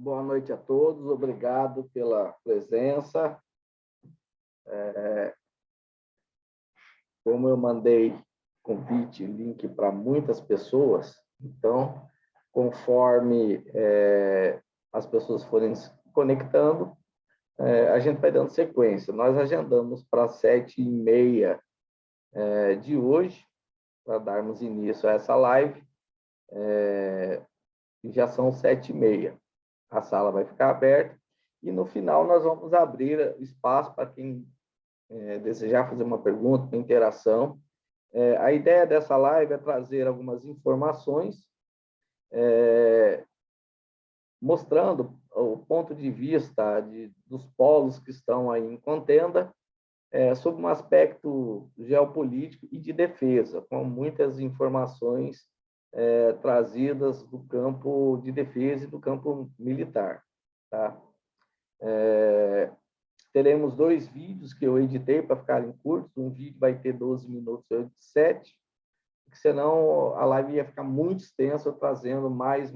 Boa noite a todos, obrigado pela presença. Como eu mandei convite, link para muitas pessoas, então, conforme as pessoas forem se conectando, a gente vai dando sequência. Nós agendamos para 7h30 de hoje, para darmos início a essa live, e já são 7h30. A sala vai ficar aberta e, no final, nós vamos abrir espaço para quem desejar fazer uma pergunta, uma interação. A ideia dessa live é trazer algumas informações, mostrando o ponto de vista dos polos que estão aí em contenda, sob um aspecto geopolítico e de defesa, com muitas informações trazidas do campo de defesa e do campo militar. Tá? Teremos 2 vídeos que eu editei para ficarem curtos. Um vídeo vai ter 12 minutos, eu de 7, porque senão a live ia ficar muito extensa, trazendo mais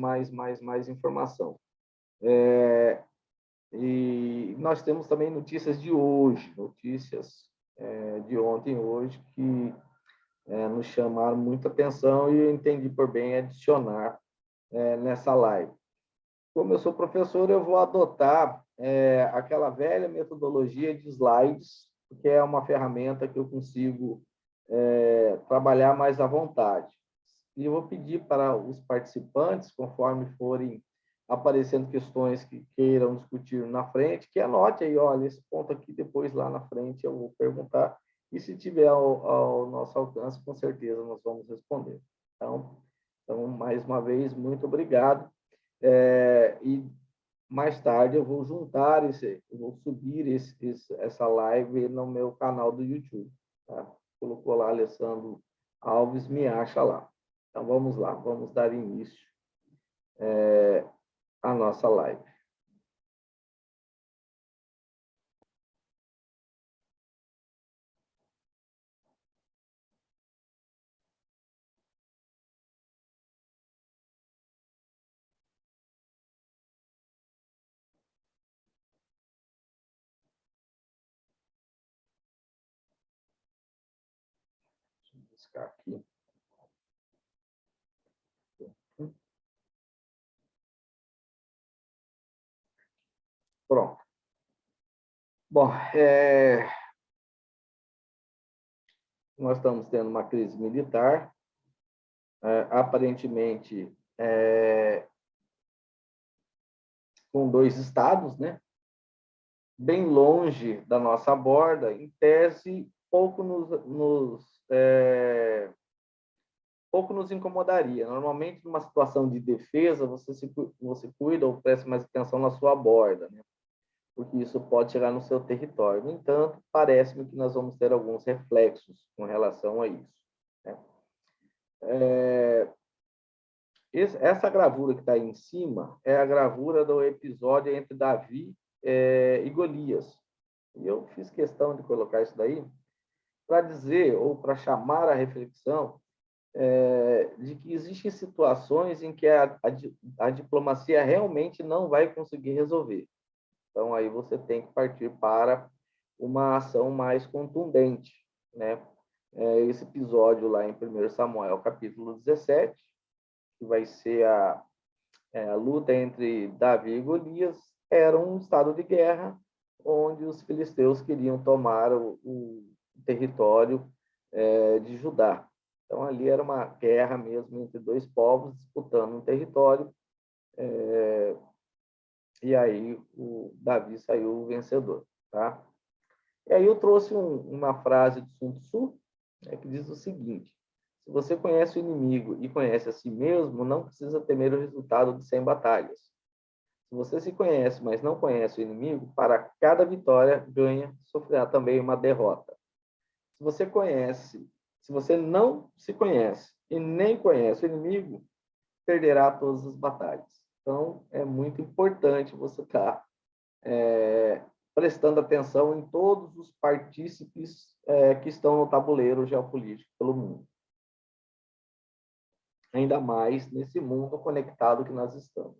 informação. E nós temos também notícias de hoje, notícias de ontem e hoje, que nos chamaram muita atenção e eu entendi por bem adicionar nessa live. Como eu sou professor, eu vou adotar aquela velha metodologia de slides, que é uma ferramenta que eu consigo trabalhar mais à vontade. E eu vou pedir para os participantes, conforme forem aparecendo questões que queiram discutir na frente, que anote aí, olha, esse ponto aqui, depois lá na frente eu vou perguntar, e se tiver ao nosso alcance, com certeza nós vamos responder. Então mais uma vez, muito obrigado. E mais tarde eu vou juntar eu vou subir essa live no meu canal do YouTube. Tá? Colocou lá Alessandro Alves, me acha lá. Então vamos lá, vamos dar início à nossa live. Deixa eu buscar aqui. Pronto. Bom, nós estamos tendo uma crise militar, aparentemente com 2 estados, né? Bem longe da nossa borda, em tese, pouco nos incomodaria. Normalmente, numa situação de defesa, você cuida ou presta mais atenção na sua borda, né? Porque isso pode chegar no seu território. No entanto, parece-me que nós vamos ter alguns reflexos com relação a isso, né? Essa gravura que está aí em cima é a gravura do episódio entre Davi e Golias. E eu fiz questão de colocar isso daí para dizer, ou para chamar a reflexão, de que existem situações em que a diplomacia realmente não vai conseguir resolver. Então, aí você tem que partir para uma ação mais contundente, né? Esse episódio lá em 1 Samuel, capítulo 17, que vai ser a luta entre Davi e Golias, era um estado de guerra onde os filisteus queriam tomar o território de Judá. Então, ali era uma guerra mesmo entre 2 povos disputando um território, e aí o Davi saiu vencedor. Tá? E aí eu trouxe uma frase do Sun Tzu, que diz o seguinte: se você conhece o inimigo e conhece a si mesmo, não precisa temer o resultado de 100 batalhas. Se você se conhece, mas não conhece o inimigo, para cada vitória ganha, sofrerá também uma derrota. Se você não se conhece e nem conhece o inimigo, perderá todas as batalhas. Então, é muito importante você estar prestando atenção em todos os partícipes que estão no tabuleiro geopolítico pelo mundo. Ainda mais nesse mundo conectado que nós estamos.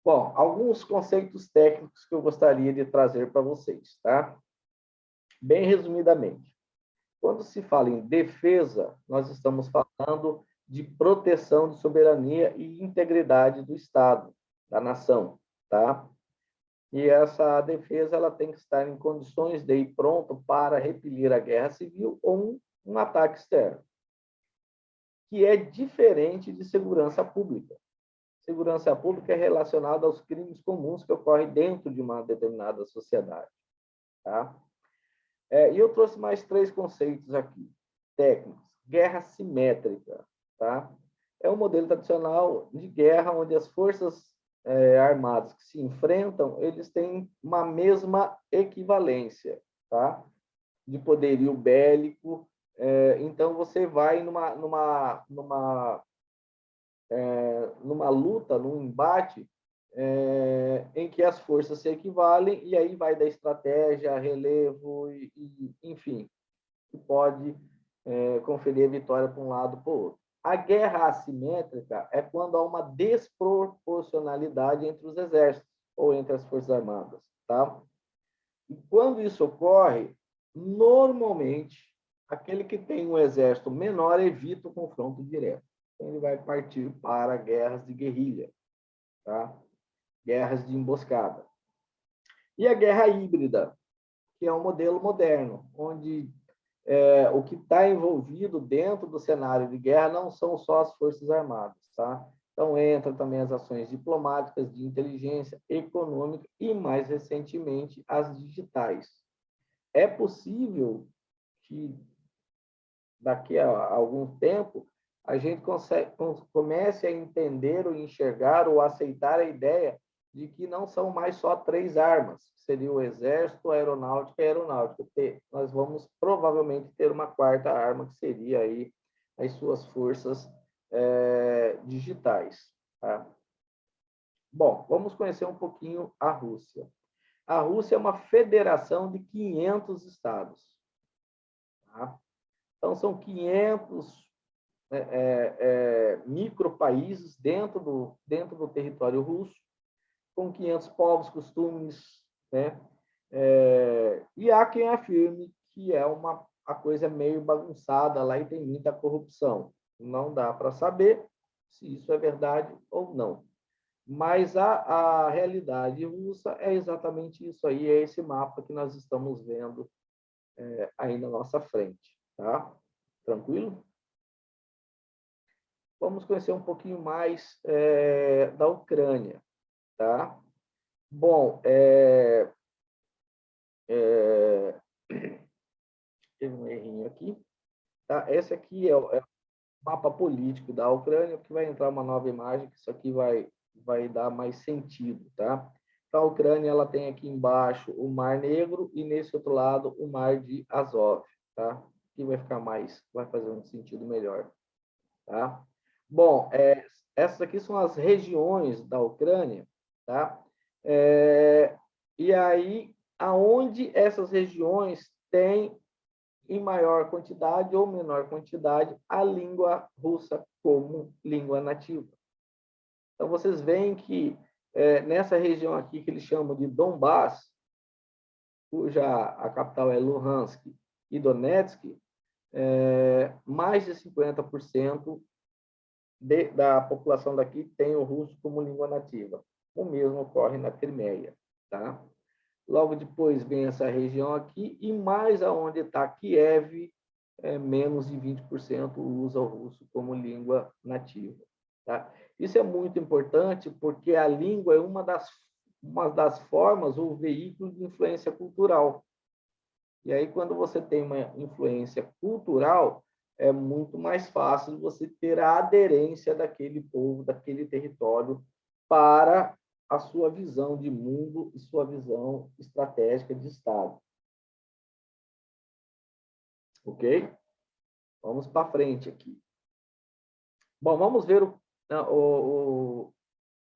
Bom, alguns conceitos técnicos que eu gostaria de trazer para vocês, tá? Bem resumidamente. Quando se fala em defesa, nós estamos falando de proteção de soberania e integridade do Estado, da nação, tá? E essa defesa ela tem que estar em condições de ir pronto para repelir a guerra civil ou um ataque externo, que é diferente de segurança pública. Segurança pública é relacionada aos crimes comuns que ocorrem dentro de uma determinada sociedade, tá? E eu trouxe mais três conceitos aqui, técnicos. Guerra simétrica, tá? É um modelo tradicional de guerra onde as forças armadas que se enfrentam, eles têm uma mesma equivalência, tá? De poderio bélico. Então, você vai numa luta, num embate, em que as forças se equivalem, e aí vai da estratégia, relevo, enfim, que pode conferir a vitória para um lado ou para o outro. A guerra assimétrica é quando há uma desproporcionalidade entre os exércitos ou entre as forças armadas, tá? E quando isso ocorre, normalmente, aquele que tem um exército menor evita o confronto direto. Então, ele vai partir para guerras de guerrilha, tá? Guerras de emboscada. E a guerra híbrida, que é um modelo moderno, onde o que está envolvido dentro do cenário de guerra não são só as forças armadas, tá? Então, entra também as ações diplomáticas, de inteligência, econômica e, mais recentemente, as digitais. É possível que, daqui a algum tempo, a gente comece a entender ou enxergar ou aceitar a ideia de que não são mais só três armas, seria o exército, a aeronáutica e a aeronáutica. Nós vamos provavelmente ter uma quarta arma, que seria aí as suas forças digitais. Tá? Bom, vamos conhecer um pouquinho a Rússia. A Rússia é uma federação de 500 estados. Tá? Então, são 500 micropaíses dentro do território russo, com 500 povos, costumes, né? E há quem afirme que a coisa é meio bagunçada lá e tem muita corrupção. Não dá para saber se isso é verdade ou não. Mas a realidade russa é exatamente isso aí, é esse mapa que nós estamos vendo aí na nossa frente. Tá? Tranquilo? Vamos conhecer um pouquinho mais da Ucrânia. Tá? Bom, teve um errinho aqui. Tá? Esse aqui é o mapa político da Ucrânia, que vai entrar uma nova imagem, que isso aqui vai dar mais sentido. Tá? Então, a Ucrânia ela tem aqui embaixo o Mar Negro e, nesse outro lado, o Mar de Azov. Tá? Aqui vai fazer um sentido melhor. Tá? Bom, essas aqui são as regiões da Ucrânia, tá? E aí, aonde essas regiões têm, em maior quantidade ou menor quantidade, a língua russa como língua nativa. Então, vocês veem que nessa região aqui, que eles chamam de Donbass, cuja a capital é Luhansk e Donetsk, mais de 50% da população daqui tem o russo como língua nativa. O mesmo ocorre na Crimeia, tá? Logo depois vem essa região aqui e mais aonde está Kiev, menos de 20% usa o russo como língua nativa, tá? Isso é muito importante porque a língua é uma das formas ou veículo de influência cultural. E aí, quando você tem uma influência cultural, é muito mais fácil você ter a aderência daquele povo, daquele território, para a sua visão de mundo e sua visão estratégica de Estado. Ok? Vamos para frente aqui. Bom, vamos ver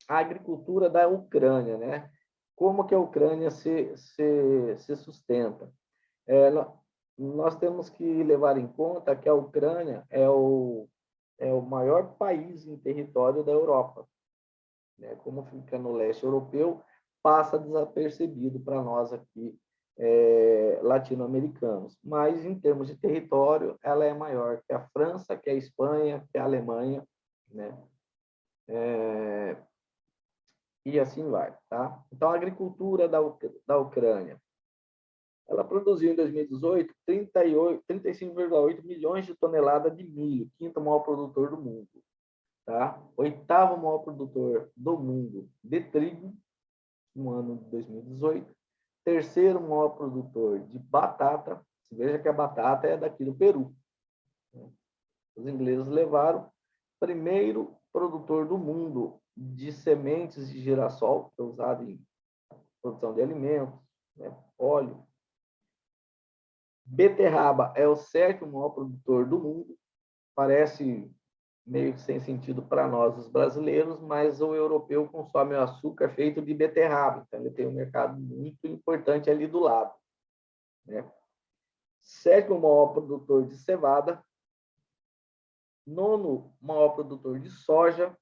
a agricultura da Ucrânia, né? Como que a Ucrânia se sustenta. Nós temos que levar em conta que a Ucrânia é o maior país em território da Europa. né? Como fica no leste europeu, passa desapercebido para nós aqui, latino-americanos. Mas, em termos de território, ela é maior que a França, que a Espanha, que a Alemanha, né? E assim vai, tá? Então, a agricultura da Ucrânia, ela produziu em 2018 35,8 milhões de toneladas de milho, quinto maior produtor do mundo, tá? Oitavo maior produtor do mundo de trigo no ano de 2018, terceiro maior produtor de batata. Você veja que a batata é daqui do Peru. Os ingleses levaram primeiro produtor do mundo de sementes de girassol, que é usado em produção de alimentos, né, óleo. Beterraba é o sétimo maior produtor do mundo. Parece meio que sem sentido para nós, os brasileiros, mas o europeu consome o açúcar feito de beterraba, então ele tem um mercado muito importante ali do lado, né? Sétimo maior produtor de cevada, nono maior produtor de soja,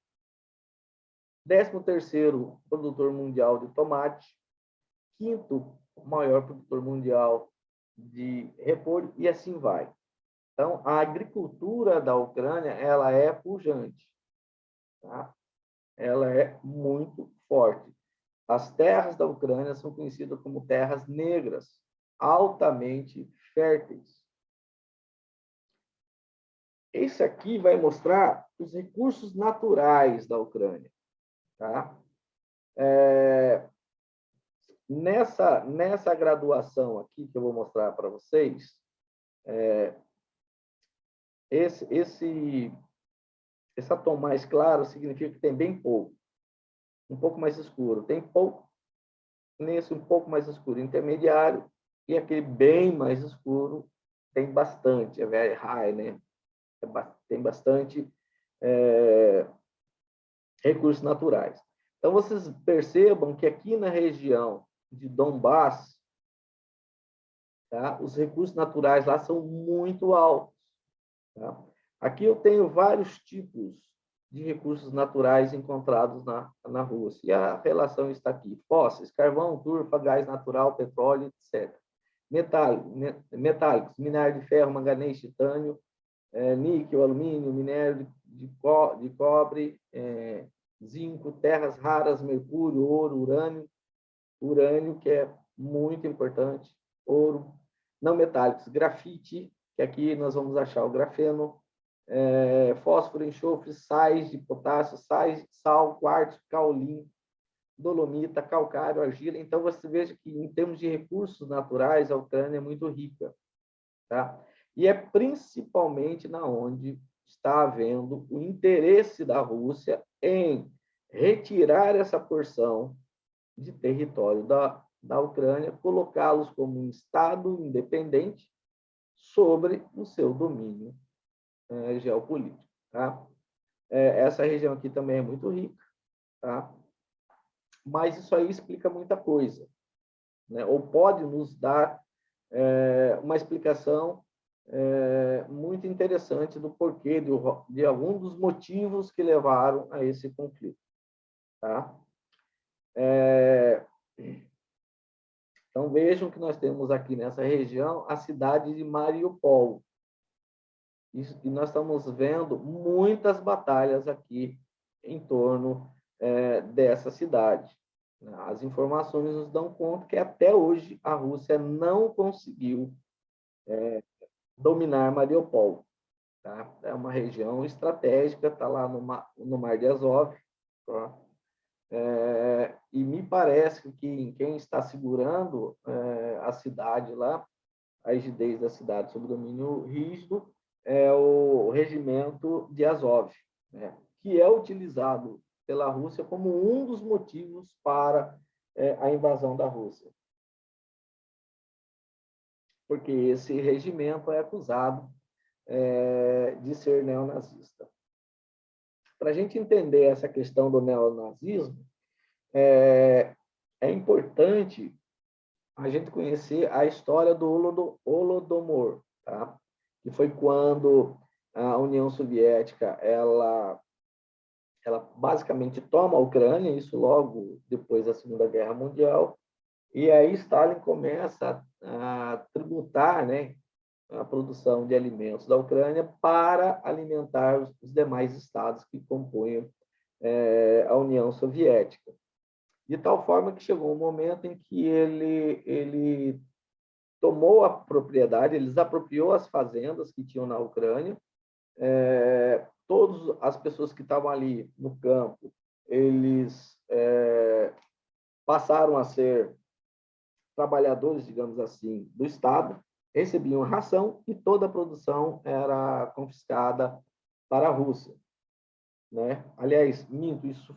13º produtor mundial de tomate, quinto maior produtor mundial de repolho, e assim vai. Então, a agricultura da Ucrânia, ela é pujante, tá? Ela é muito forte. As terras da Ucrânia são conhecidas como terras negras, altamente férteis. Esse aqui vai mostrar os recursos naturais da Ucrânia, tá? Nessa graduação aqui que eu vou mostrar para vocês, esse tom mais claro significa que tem bem pouco. Um pouco mais escuro tem pouco, nesse um pouco mais escuro intermediário, e aquele bem mais escuro tem bastante, é very high, né? Tem bastante recursos naturais. Então, vocês percebam que aqui na região de Donbass, tá, os recursos naturais lá são muito altos. Tá? Aqui eu tenho vários tipos de recursos naturais encontrados na Rússia. E a relação está aqui: fósseis, carvão, turfa, gás natural, petróleo, etc. Metálicos, minério de ferro, manganês, titânio, níquel, alumínio, minério de cobre, zinco, terras raras, mercúrio, ouro, urânio, que é muito importante, ouro, não metálicos, grafite, que aqui nós vamos achar o grafeno, fósforo, enxofre, sais de potássio, sais, sal, quartzo, caolino, dolomita, calcário, argila. Então, você veja que, em termos de recursos naturais, a Ucrânia é muito rica, tá? E é principalmente na onde está havendo o interesse da Rússia em retirar essa porção de território da Ucrânia, colocá-los como um Estado independente sobre o seu domínio geopolítico. Tá? Essa região aqui também é muito rica, tá? Mas isso aí explica muita coisa, né? Ou pode nos dar uma explicação muito interessante do porquê, de algum dos motivos que levaram a esse conflito. Tá? Então, vejam que nós temos aqui nessa região a cidade de Mariupol. E nós estamos vendo muitas batalhas aqui em torno dessa cidade. As informações nos dão conta que até hoje a Rússia não conseguiu dominar Mariupol. Tá? É uma região estratégica, está lá no Mar de Azov. Tá? E me parece que quem está segurando a cidade lá, a rigidez da cidade sob domínio rígido, é o regimento de Azov, né? Que é utilizado pela Rússia como um dos motivos para a invasão da Rússia. Porque esse regimento é acusado de ser neonazista. Para a gente entender essa questão do neonazismo, é importante a gente conhecer a história do Holodomor, tá? Que foi quando a União Soviética ela ela basicamente toma a Ucrânia, isso logo depois da Segunda Guerra Mundial, e aí Stalin começa a tributar, né, a produção de alimentos da Ucrânia para alimentar os demais estados que compõem a União Soviética. De tal forma que chegou um momento em que ele tomou a propriedade, ele desapropriou as fazendas que tinham na Ucrânia, todas as pessoas que estavam ali no campo, eles passaram a ser trabalhadores, digamos assim, do Estado, recebiam ração e toda a produção era confiscada para a Rússia. Né? Aliás, minto, isso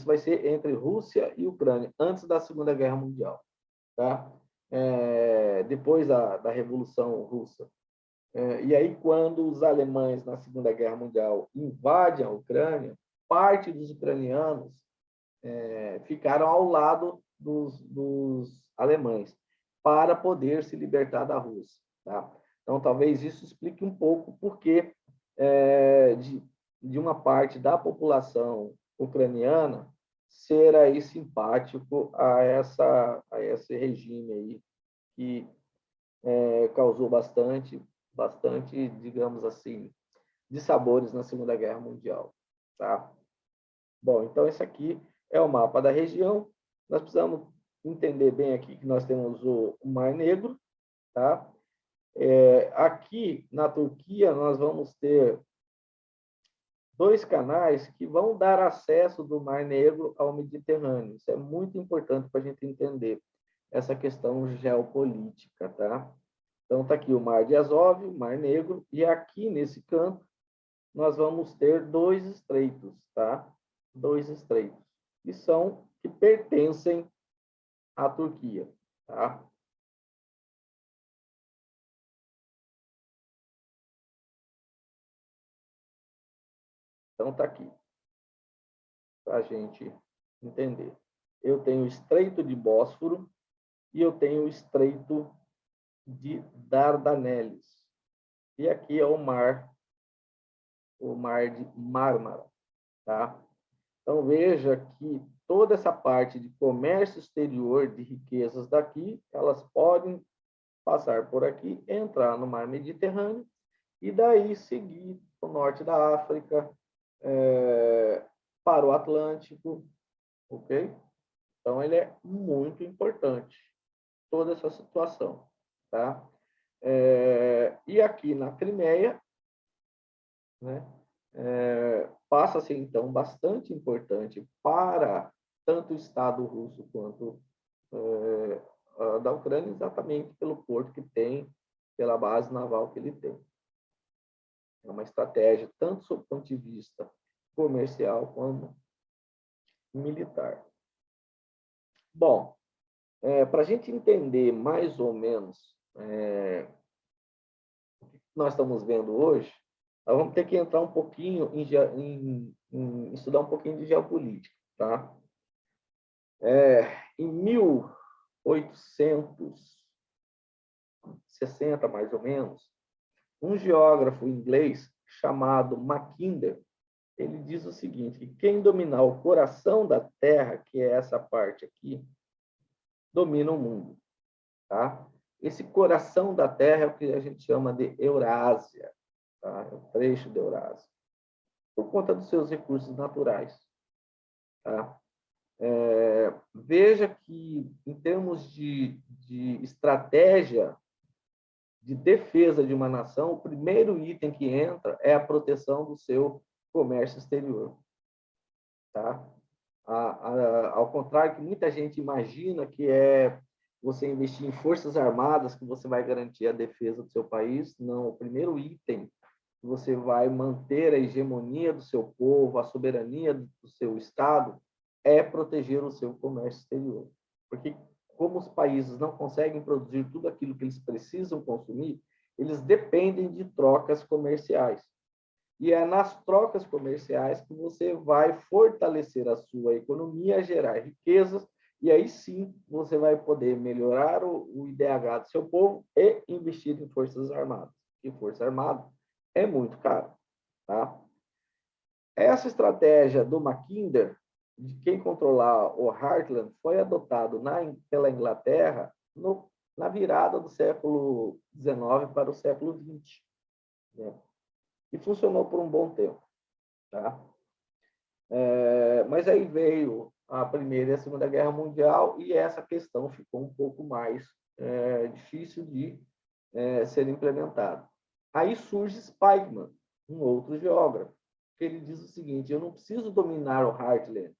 vai ser entre Rússia e Ucrânia, antes da Segunda Guerra Mundial. Tá? Depois da Revolução Russa. E aí, quando os alemães, na Segunda Guerra Mundial, invadem a Ucrânia, parte dos ucranianos ficaram ao lado dos alemães para poder se libertar da Rússia. Tá? Então, talvez isso explique um pouco por que de uma parte da população ucraniana ser aí simpático a esse regime aí que causou bastante, digamos assim, dissabores na Segunda Guerra Mundial. Tá? Bom, então esse aqui é o mapa da região. Nós precisamos entender bem aqui que nós temos o Mar Negro. Tá? Aqui na Turquia, nós vamos ter dois canais que vão dar acesso do Mar Negro ao Mediterrâneo. Isso é muito importante para a gente entender essa questão geopolítica. Tá? Então, está aqui o Mar de Azov, o Mar Negro, e aqui nesse canto nós vamos ter dois estreitos, tá? Dois estreitos, que pertencem à Turquia, tá? Então, está aqui, para a gente entender. Eu tenho o Estreito de Bósforo e eu tenho o Estreito de Dardaneles. E aqui é o Mar de Mármara, tá? Então, veja que toda essa parte de comércio exterior de riquezas daqui, elas podem passar por aqui, entrar no mar Mediterrâneo e daí seguir o norte da África, para o Atlântico, ok? Então, ele é muito importante, toda essa situação, tá? E aqui na Crimeia, né, passa a ser, então, bastante importante para tanto o Estado russo quanto da Ucrânia, exatamente pelo porto que tem, pela base naval que ele tem. É uma estratégia, tanto sob o ponto de vista comercial quanto militar. Bom, para a gente entender mais ou menos o que nós estamos vendo hoje, nós vamos ter que entrar um pouquinho em estudar um pouquinho de geopolítica. Tá? Em 1860, mais ou menos, um geógrafo inglês chamado Mackinder, ele diz o seguinte, que quem dominar o coração da Terra, que é essa parte aqui, domina o mundo. Tá? Esse coração da Terra é o que a gente chama de Eurásia, tá? É o trecho da Eurásia, por conta dos seus recursos naturais. Tá? Veja que, em termos de estratégia de defesa de uma nação, o primeiro item que entra é a proteção do seu comércio exterior. Tá? Ao contrário que muita gente imagina que é você investir em forças armadas que você vai garantir a defesa do seu país, não. O primeiro item que você vai manter a hegemonia do seu povo, a soberania do seu Estado, é proteger o seu comércio exterior. Porque como os países não conseguem produzir tudo aquilo que eles precisam consumir, eles dependem de trocas comerciais. E é nas trocas comerciais que você vai fortalecer a sua economia, gerar riquezas, e aí sim você vai poder melhorar o IDH do seu povo e investir em forças armadas. E força armada é muito caro. Tá? Essa estratégia do Mackinder, de quem controlar o Heartland, foi adotado pela Inglaterra na virada do século XIX para o século XX, né? E funcionou por um bom tempo. Tá? Mas aí veio a Primeira e a Segunda Guerra Mundial e essa questão ficou um pouco mais difícil de ser implementada. Aí surge Spikeman, um outro geógrafo, que ele diz o seguinte: eu não preciso dominar o Heartland,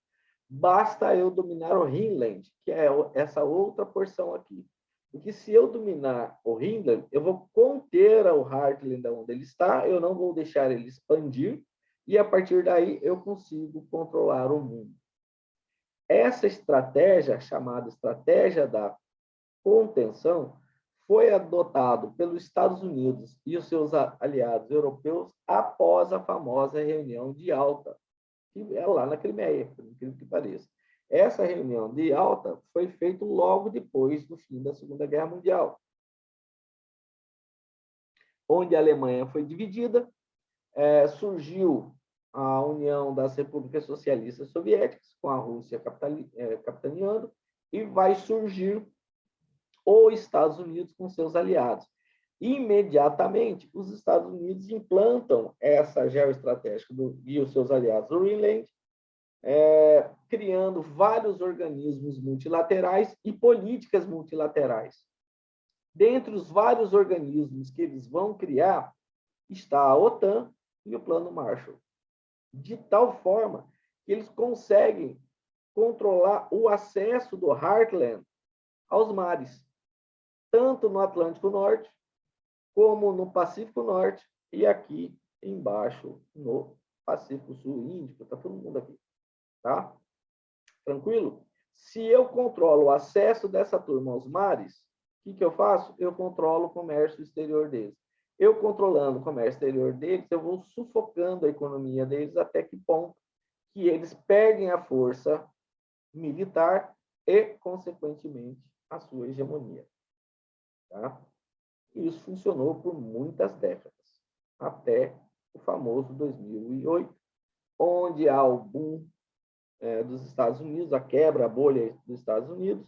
basta eu dominar o Rhineland, que é essa outra porção aqui. Porque se eu dominar o Rhineland, eu vou conter o Heartland onde ele está, eu não vou deixar ele expandir, e a partir daí eu consigo controlar o mundo. Essa estratégia, chamada estratégia da contenção, foi adotado pelos Estados Unidos e os seus aliados europeus após a famosa reunião de Alta, que é lá na Crimeia, por incrível que pareça. Essa reunião de Alta foi feita logo depois do fim da Segunda Guerra Mundial, onde a Alemanha foi dividida, surgiu a União das Repúblicas Socialistas Soviéticas, com a Rússia capitaneando, e vai surgir os Estados Unidos com seus aliados. Imediatamente, os Estados Unidos implantam essa geoestratégia e os seus aliados do Greenland, criando vários organismos multilaterais e políticas multilaterais. Dentre os vários organismos que eles vão criar, está a OTAN e o Plano Marshall. De tal forma que eles conseguem controlar o acesso do Heartland aos mares, tanto no Atlântico Norte, como no Pacífico Norte, e aqui embaixo no Pacífico Sul Índico. Está todo mundo aqui. Tá? Tranquilo? Se eu controlo o acesso dessa turma aos mares, o que eu faço? Eu controlo o comércio exterior deles. Eu controlando o comércio exterior deles, eu vou sufocando a economia deles até que ponto que eles perdem a força militar e, consequentemente, a sua hegemonia. Tá? E isso funcionou por muitas décadas, até o famoso 2008, onde há o boom dos Estados Unidos, a quebra, a bolha dos Estados Unidos,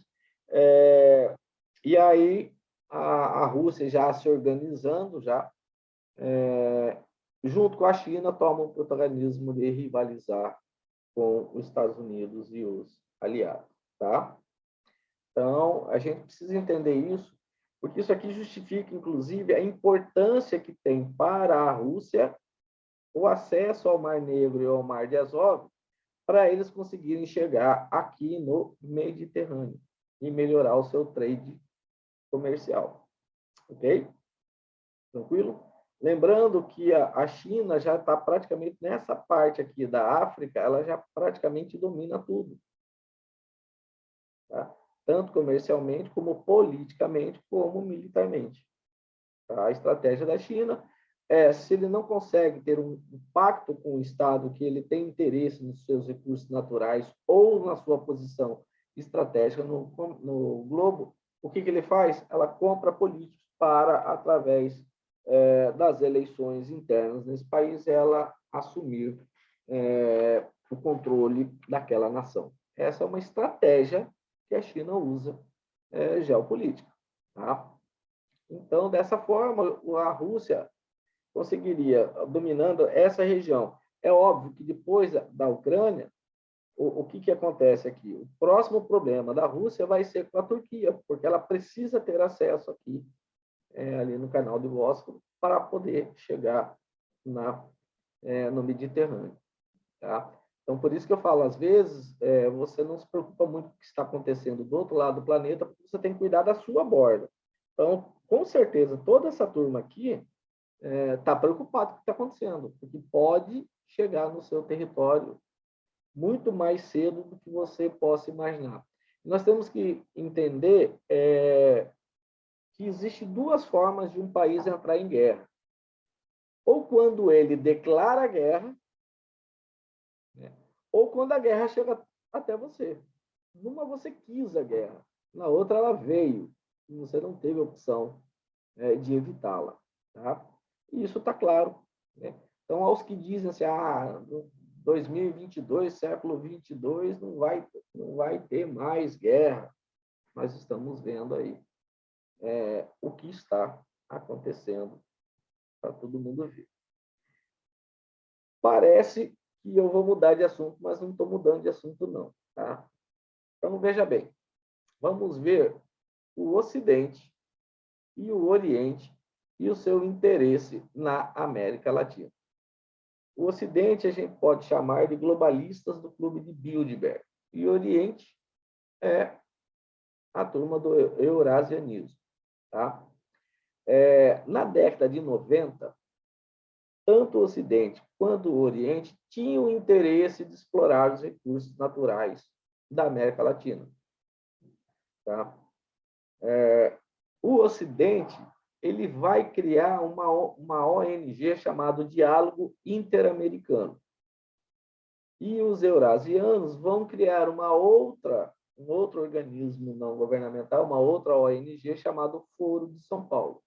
e aí a Rússia já se organizando, junto com a China, toma o protagonismo de rivalizar com os Estados Unidos e os aliados. Tá? Então, a gente precisa entender isso, porque isso aqui justifica, inclusive, a importância que tem para a Rússia o acesso ao Mar Negro e ao Mar de Azov, para eles conseguirem chegar aqui no Mediterrâneo e melhorar o seu trade comercial. Ok? Tranquilo? Lembrando que a China já está praticamente nessa parte aqui da África, ela já praticamente domina tudo. Tá? Tanto comercialmente, como politicamente, como militarmente. Tá? A estratégia da China se ele não consegue ter um pacto com o Estado que ele tem interesse nos seus recursos naturais ou na sua posição estratégica no globo, o que ele faz? Ela compra políticos para, através das eleições internas nesse país, ela assumir o controle daquela nação. Essa é uma estratégia que a China usa geopolítica. Tá? Então, dessa forma, a Rússia conseguiria, dominando essa região. É óbvio que depois da Ucrânia, o que acontece aqui? O próximo problema da Rússia vai ser com a Turquia, porque ela precisa ter acesso aqui, ali no canal do Bósforo, para poder chegar no Mediterrâneo. Tá? Então, por isso que eu falo, às vezes, você não se preocupa muito com o que está acontecendo do outro lado do planeta, porque você tem que cuidar da sua borda. Então, com certeza, toda essa turma aqui está preocupado com o que está acontecendo, porque pode chegar no seu território muito mais cedo do que você possa imaginar. Nós temos que entender que existem duas formas de um país entrar em guerra. Ou quando ele declara guerra, né? Ou quando a guerra chega até você. Numa você quis a guerra, na outra ela veio, e você não teve opção de evitá-la. Tá? E isso está claro. Né? Então, aos que dizem assim, 2022, século 22, não vai ter mais guerra. Nós estamos vendo aí o que está acontecendo para todo mundo ver. Parece que eu vou mudar de assunto, mas não estou mudando de assunto, não. Tá? Então, veja bem, vamos ver o Ocidente e o Oriente e o seu interesse na América Latina. O Ocidente a gente pode chamar de globalistas do Clube de Bilderberg, e o Oriente é a turma do eurasianismo. Tá? Na década de 90, tanto o Ocidente quanto o Oriente tinham interesse de explorar os recursos naturais da América Latina. Tá? O Ocidente ele vai criar uma ONG chamada Diálogo Interamericano. E os eurasianos vão criar um outro organismo não governamental, uma outra ONG chamada Foro de São Paulo.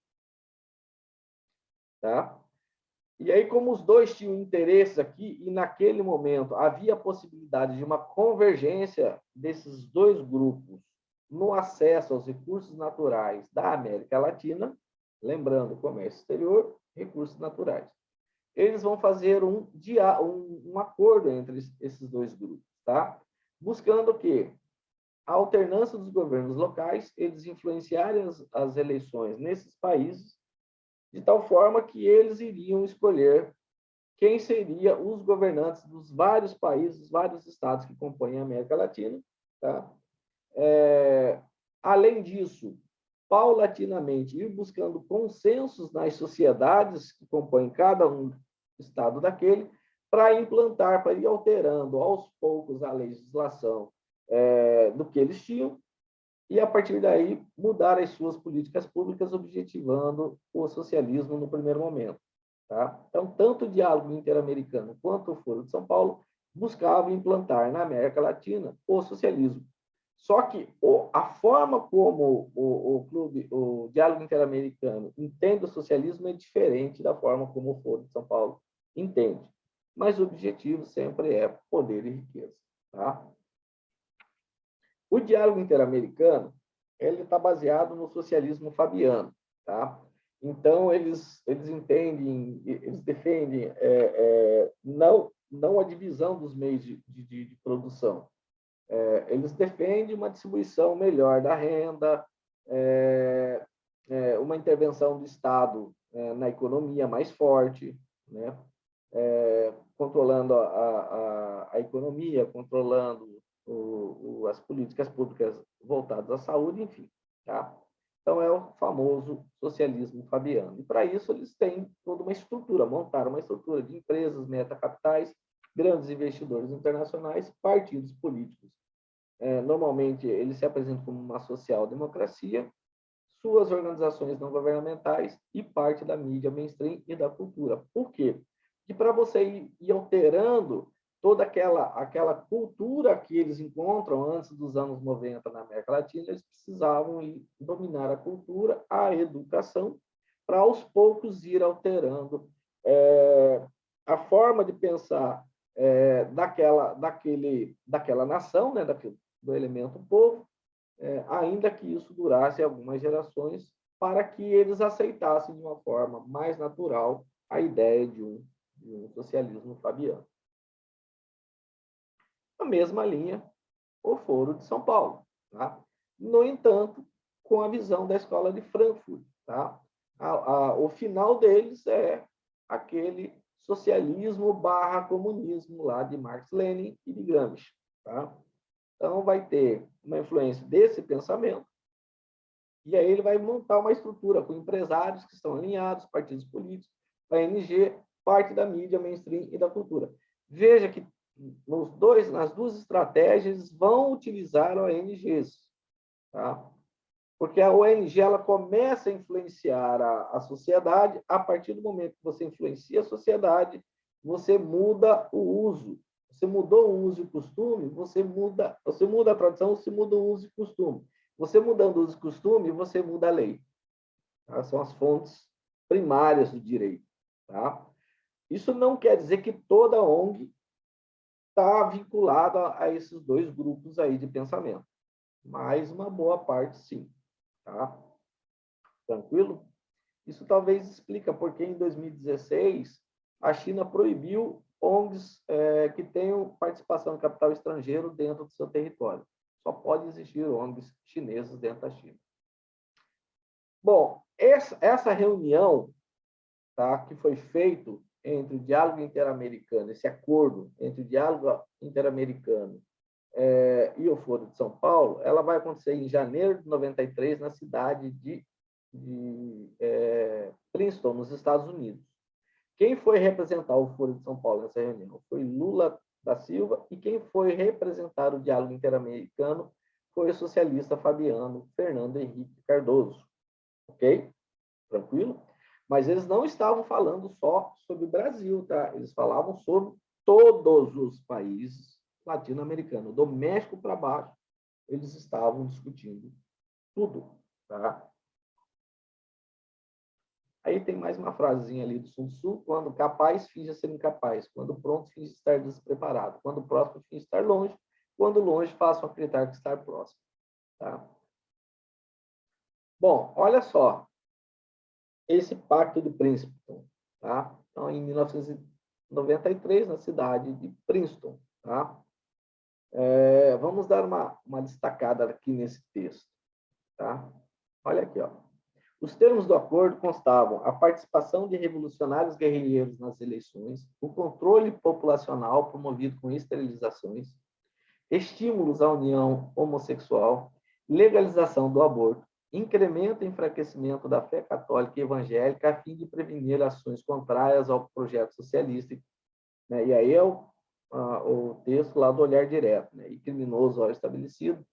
Tá? E aí, como os dois tinham interesses aqui, e naquele momento havia a possibilidade de uma convergência desses dois grupos no acesso aos recursos naturais da América Latina, lembrando, comércio exterior, recursos naturais. Eles vão fazer um acordo entre esses dois grupos, tá? Buscando o quê? A alternância dos governos locais, eles influenciarem as eleições nesses países, de tal forma que eles iriam escolher quem seria os governantes dos vários países, vários estados que compõem a América Latina. Tá? Além disso, paulatinamente, ir buscando consensos nas sociedades que compõem cada um estado daquele, para implantar, para ir alterando aos poucos a legislação do que eles tinham, e, a partir daí, mudar as suas políticas públicas, objetivando o socialismo no primeiro momento. Tá? Então, tanto o Diálogo Interamericano quanto o Foro de São Paulo buscavam implantar na América Latina o socialismo. Só que a forma como o Diálogo Interamericano entende o socialismo é diferente da forma como o Foro de São Paulo entende. Mas o objetivo sempre é poder e riqueza. Tá? O Diálogo Interamericano ele está baseado no socialismo fabiano. Tá? Então, eles entendem, eles defendem não a divisão dos meios de produção. Eles defendem uma distribuição melhor da renda, uma intervenção do Estado na economia mais forte, né? Controlando a economia, controlando as políticas públicas voltadas à saúde, enfim. Tá? Então, é o famoso socialismo fabiano. E, para isso, eles têm toda uma estrutura, montaram uma estrutura de empresas, metacapitais, grandes investidores internacionais, partidos políticos. Normalmente, eles se apresentam como uma social-democracia, suas organizações não governamentais e parte da mídia mainstream e da cultura. Por quê? Porque para você ir alterando toda aquela cultura que eles encontram antes dos anos 90 na América Latina, eles precisavam dominar a cultura, a educação, para aos poucos ir alterando a forma de pensar daquela nação, né, do elemento povo, ainda que isso durasse algumas gerações, para que eles aceitassem de uma forma mais natural a ideia de um socialismo fabiano. A mesma linha, o Foro de São Paulo. Tá? No entanto, com a visão da Escola de Frankfurt. Tá? O final deles é aquele socialismo / comunismo lá de Marx, Lenin e de Gramsci. Tá? Então, vai ter uma influência desse pensamento, e aí ele vai montar uma estrutura com empresários que estão alinhados, partidos políticos, ONG, parte da mídia mainstream e da cultura. Veja que nas duas estratégias vão utilizar ONGs, tá? Porque a ONG ela começa a influenciar a sociedade. A partir do momento que você influencia a sociedade, você muda o uso. Você mudou o uso e costume, você muda a tradição, você muda o uso e costume. Você mudando o uso e costume, você muda a lei. Tá? São as fontes primárias do direito. Tá? Isso não quer dizer que toda ONG está vinculado a esses dois grupos aí de pensamento. Mas uma boa parte, sim. Tá? Tranquilo? Isso talvez explica porque em 2016 a China proibiu ONGs que tenham participação de capital estrangeiro dentro do seu território. Só pode existir ONGs chinesas dentro da China. Bom, essa reunião, tá, que foi feito entre o diálogo interamericano, esse acordo entre o diálogo interamericano e o Foro de São Paulo, ela vai acontecer em janeiro de 93 na cidade de Princeton, nos Estados Unidos. Quem foi representar o Foro de São Paulo nessa reunião foi Lula da Silva, e quem foi representar o diálogo interamericano foi o socialista fabiano Fernando Henrique Cardoso. Ok? Tranquilo? Mas eles não estavam falando só sobre o Brasil, tá? Eles falavam sobre todos os países latino-americanos, do México para baixo, eles estavam discutindo tudo, tá? Aí tem mais uma frasezinha ali do Sun Tzu: quando capaz, finja ser incapaz; quando pronto, finja estar despreparado; quando próximo, finja estar longe; quando longe, façam acreditar que está próximo. Tá? Bom, olha só, esse Pacto de Princeton, tá? Então, em 1993, na cidade de Princeton, tá? Vamos dar uma destacada aqui nesse texto, tá? Olha aqui, ó. Os termos do acordo constavam a participação de revolucionários guerrilheiros nas eleições, o controle populacional promovido com esterilizações, estímulos à união homossexual, legalização do aborto, incremento e enfraquecimento da fé católica e evangélica a fim de prevenir ações contrárias ao projeto socialista. Né? E aí é o texto lá do Olhar Direto, né? E criminoso ao estabelecido.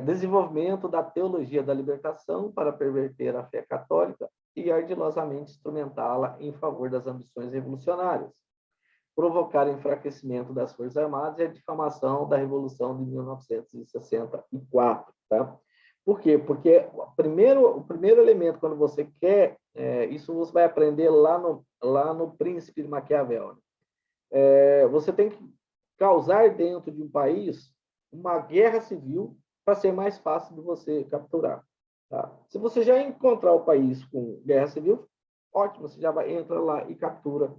Desenvolvimento da teologia da libertação para perverter a fé católica e ardilosamente instrumentá-la em favor das ambições revolucionárias. Provocar enfraquecimento das Forças Armadas e a difamação da Revolução de 1964. Tá? Por quê? Porque o primeiro elemento, quando você quer, isso você vai aprender lá no Príncipe de Maquiavel. Você tem que causar dentro de um país uma guerra civil para ser mais fácil de você capturar. Tá? Se você já encontrar o país com guerra civil, ótimo, você já entra lá e captura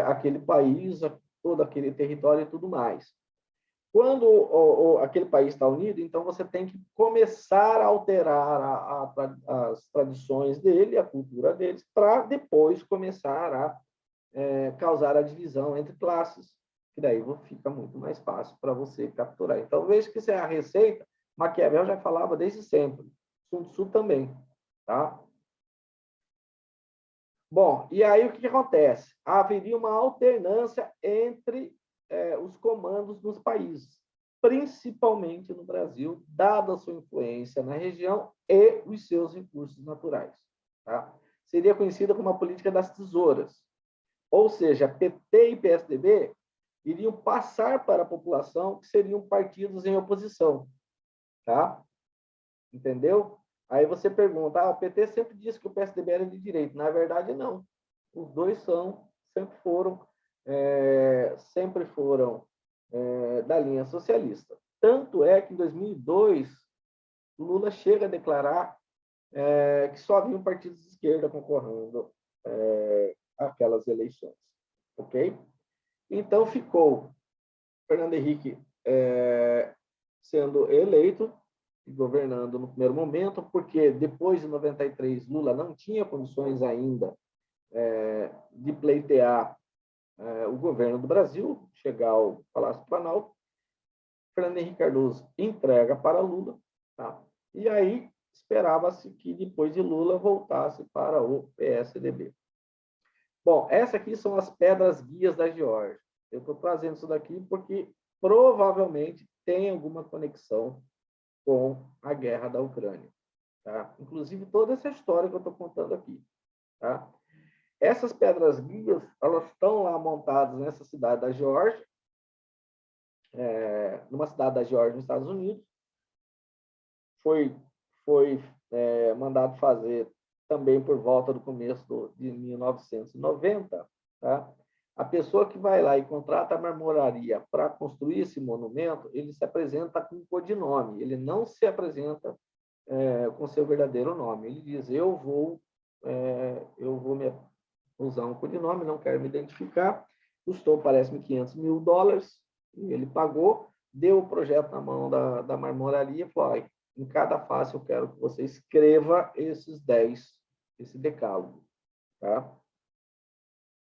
aquele país, todo aquele território e tudo mais. Quando aquele país está unido, então você tem que começar a alterar as tradições dele, a cultura deles, para depois começar a causar a divisão entre classes, que daí fica muito mais fácil para você capturar. Então, veja que isso é a receita. Maquiavel já falava desde sempre. Sun Tzu também. Tá? Bom, e aí o que acontece? Haveria uma alternância entre os comandos nos países, principalmente no Brasil, dada a sua influência na região e os seus recursos naturais. Tá? Seria conhecida como a política das tesouras. Ou seja, PT e PSDB iriam passar para a população, que seriam partidos em oposição. Tá? Entendeu? Aí você pergunta, o PT sempre disse que o PSDB era de direita. Na verdade, não. Os dois sempre foram da linha socialista. Tanto é que em 2002, Lula chega a declarar que só haviam partidos de esquerda concorrendo àquelas eleições. Ok? Então, ficou Fernando Henrique sendo eleito e governando no primeiro momento, porque depois de 93, Lula não tinha condições ainda de pleitear o governo do Brasil, chegar ao Palácio do Planalto. Fernando Henrique Cardoso entrega para Lula, tá? E aí esperava-se que depois de Lula voltasse para o PSDB. Bom, essas aqui são as pedras guias da Geórgia. Eu estou trazendo isso daqui porque provavelmente tem alguma conexão com a guerra da Ucrânia. Tá? Inclusive, toda essa história que eu estou contando aqui. Tá? Essas pedras guias, elas estão lá montadas nessa cidade da Geórgia, numa cidade da Geórgia, nos Estados Unidos. Foi mandado fazer também por volta do começo de 1990, tá? A pessoa que vai lá e contrata a marmoraria para construir esse monumento, ele se apresenta com codinome, ele não se apresenta com seu verdadeiro nome. Ele diz, eu vou usar um codinome, não quero me identificar, custou, parece-me, $500.000, e ele pagou, deu o projeto na mão da marmoraria e falou, em cada face eu quero que você escreva esses 10, esse decálogo. Tá?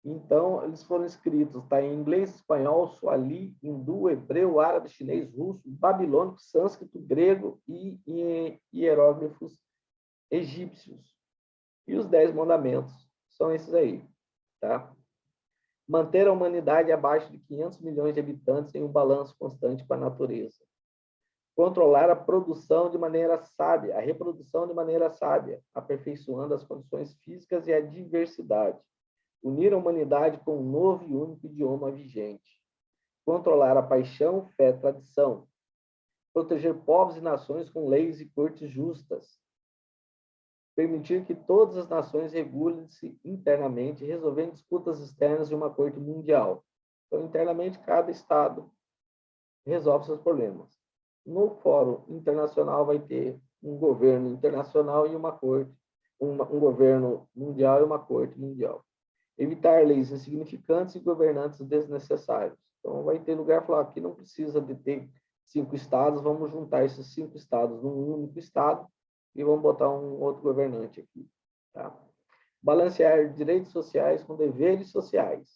Então, eles foram escritos, tá, em inglês, espanhol, suali, hindu, hebreu, árabe, chinês, russo, babilônico, sânscrito, grego e hieróglifos egípcios. E os 10 mandamentos são esses aí. Tá? Manter a humanidade abaixo de 500 milhões de habitantes em um balanço constante com a natureza. Controlar a produção de maneira sábia, a reprodução de maneira sábia, aperfeiçoando as condições físicas e a diversidade. Unir a humanidade com um novo e único idioma vigente. Controlar a paixão, fé e tradição. Proteger povos e nações com leis e cortes justas. Permitir que todas as nações regulem-se internamente, resolvendo disputas externas de uma corte mundial. Então, internamente, cada Estado resolve seus problemas. No fórum internacional vai ter um governo internacional e uma corte, um governo mundial e uma corte mundial. Evitar leis insignificantes e governantes desnecessários. Então, vai ter lugar para falar que não precisa de ter 5 estados, vamos juntar esses 5 estados num único estado e vamos botar um outro governante aqui. Tá? Balancear direitos sociais com deveres sociais.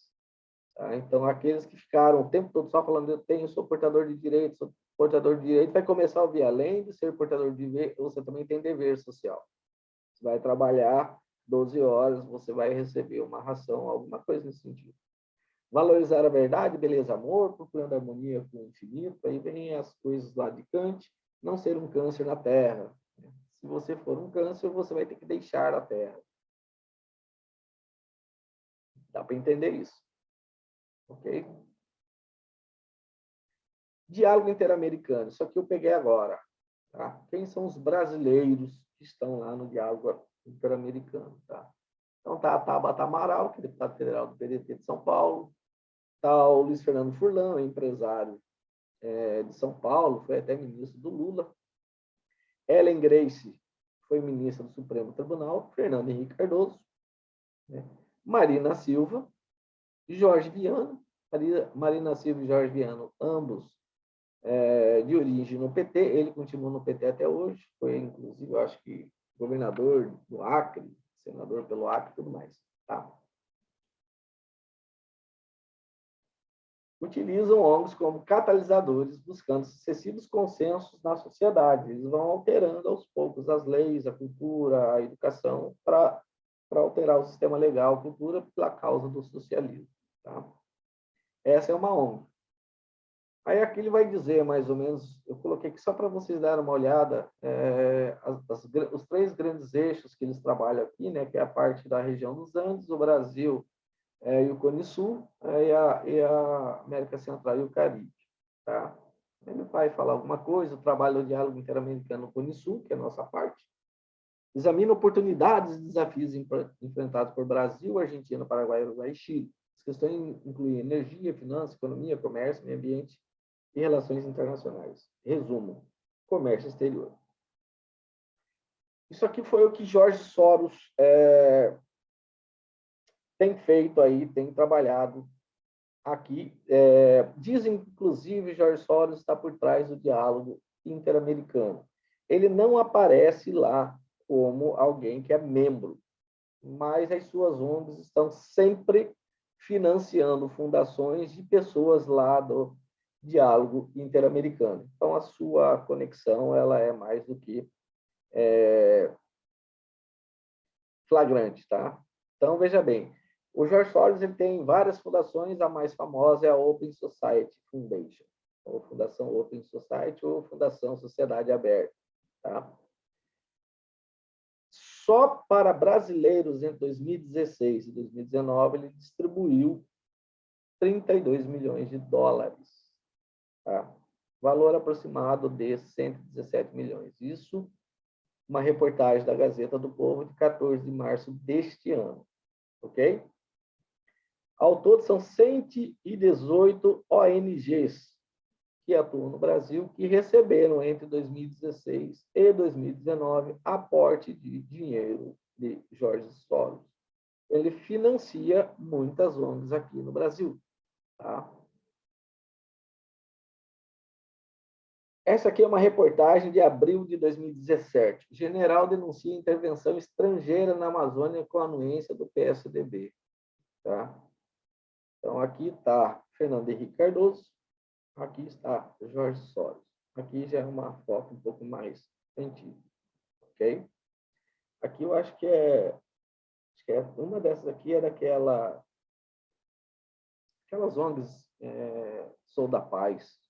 Tá? Então, aqueles que ficaram o tempo todo só falando, sou portador de direitos, sou portador de direito, vai começar a ouvir, além de ser portador de direito, você também tem dever social. Você vai trabalhar 12 horas, você vai receber uma ração, alguma coisa nesse sentido. Valorizar a verdade, beleza, amor, procurando harmonia com o infinito, aí vem as coisas lá de Kant, não ser um câncer na Terra. Se você for um câncer, você vai ter que deixar a Terra. Dá para entender isso. Ok? Diálogo interamericano, isso aqui eu peguei agora. Tá? Quem são os brasileiros que estão lá no diálogo interamericano? Tá? Então tá a Tabata Amaral, que é deputado federal do PDT de São Paulo. Tá o Luiz Fernando Furlan, empresário de São Paulo, foi até ministro do Lula. Ellen Grace foi ministra do Supremo Tribunal. Fernando Henrique Cardoso. Né? Marina Silva. Jorge Viano. Marina Silva e Jorge Viano, ambos de origem no PT. Ele continua no PT até hoje. Foi, inclusive, eu acho que governador do Acre, senador pelo Acre e tudo mais. Tá? Utilizam ONGs como catalisadores, buscando sucessivos consensos na sociedade. Eles vão alterando aos poucos as leis, a cultura, a educação, para alterar o sistema legal, a cultura, pela causa do socialismo. Tá? Essa é uma ONG. Aí aqui ele vai dizer, mais ou menos, eu coloquei aqui só para vocês darem uma olhada, os 3 grandes eixos que eles trabalham aqui, né, que é a parte da região dos Andes, o Brasil, e o Cone Sul, e a América Central e o Caribe. Tá? Ele vai falar alguma coisa, o trabalho do diálogo interamericano no Cone Sul, que é a nossa parte, examina oportunidades e desafios enfrentados por Brasil, Argentina, Paraguai, Uruguai e Chile. As questões incluem energia, finanças, economia, comércio, meio ambiente e relações internacionais. Resumo: comércio exterior. Isso aqui foi o que Jorge Soros tem feito aí, tem trabalhado aqui. Dizem, inclusive, Jorge Soros está por trás do diálogo interamericano. Ele não aparece lá como alguém que é membro, mas as suas ONGs estão sempre financiando fundações de pessoas lá do diálogo interamericano. Então, a sua conexão ela é mais do que flagrante. Tá? Então, veja bem, o Jorge Soros ele tem várias fundações, a mais famosa é a Open Society Foundation, ou Fundação Open Society, ou Fundação Sociedade Aberta. Tá? Só para brasileiros, entre 2016 e 2019, ele distribuiu $32 milhões. Tá? Valor aproximado de 117 milhões. Isso, uma reportagem da Gazeta do Povo, de 14 de março deste ano. Ok? Ao todo, são 118 ONGs que atuam no Brasil, que receberam entre 2016 e 2019 aporte de dinheiro de Jorge Soros. Ele financia muitas ONGs aqui no Brasil. Tá? Essa aqui é uma reportagem de abril de 2017. General denuncia intervenção estrangeira na Amazônia com anuência do PSDB. Tá? Então, aqui está Fernando Henrique Cardoso, aqui está Jorge Soros. Aqui já é uma foto um pouco mais antiga. Ok? Aqui eu acho que uma dessas aqui é aquelas ONGs Sou da Paz.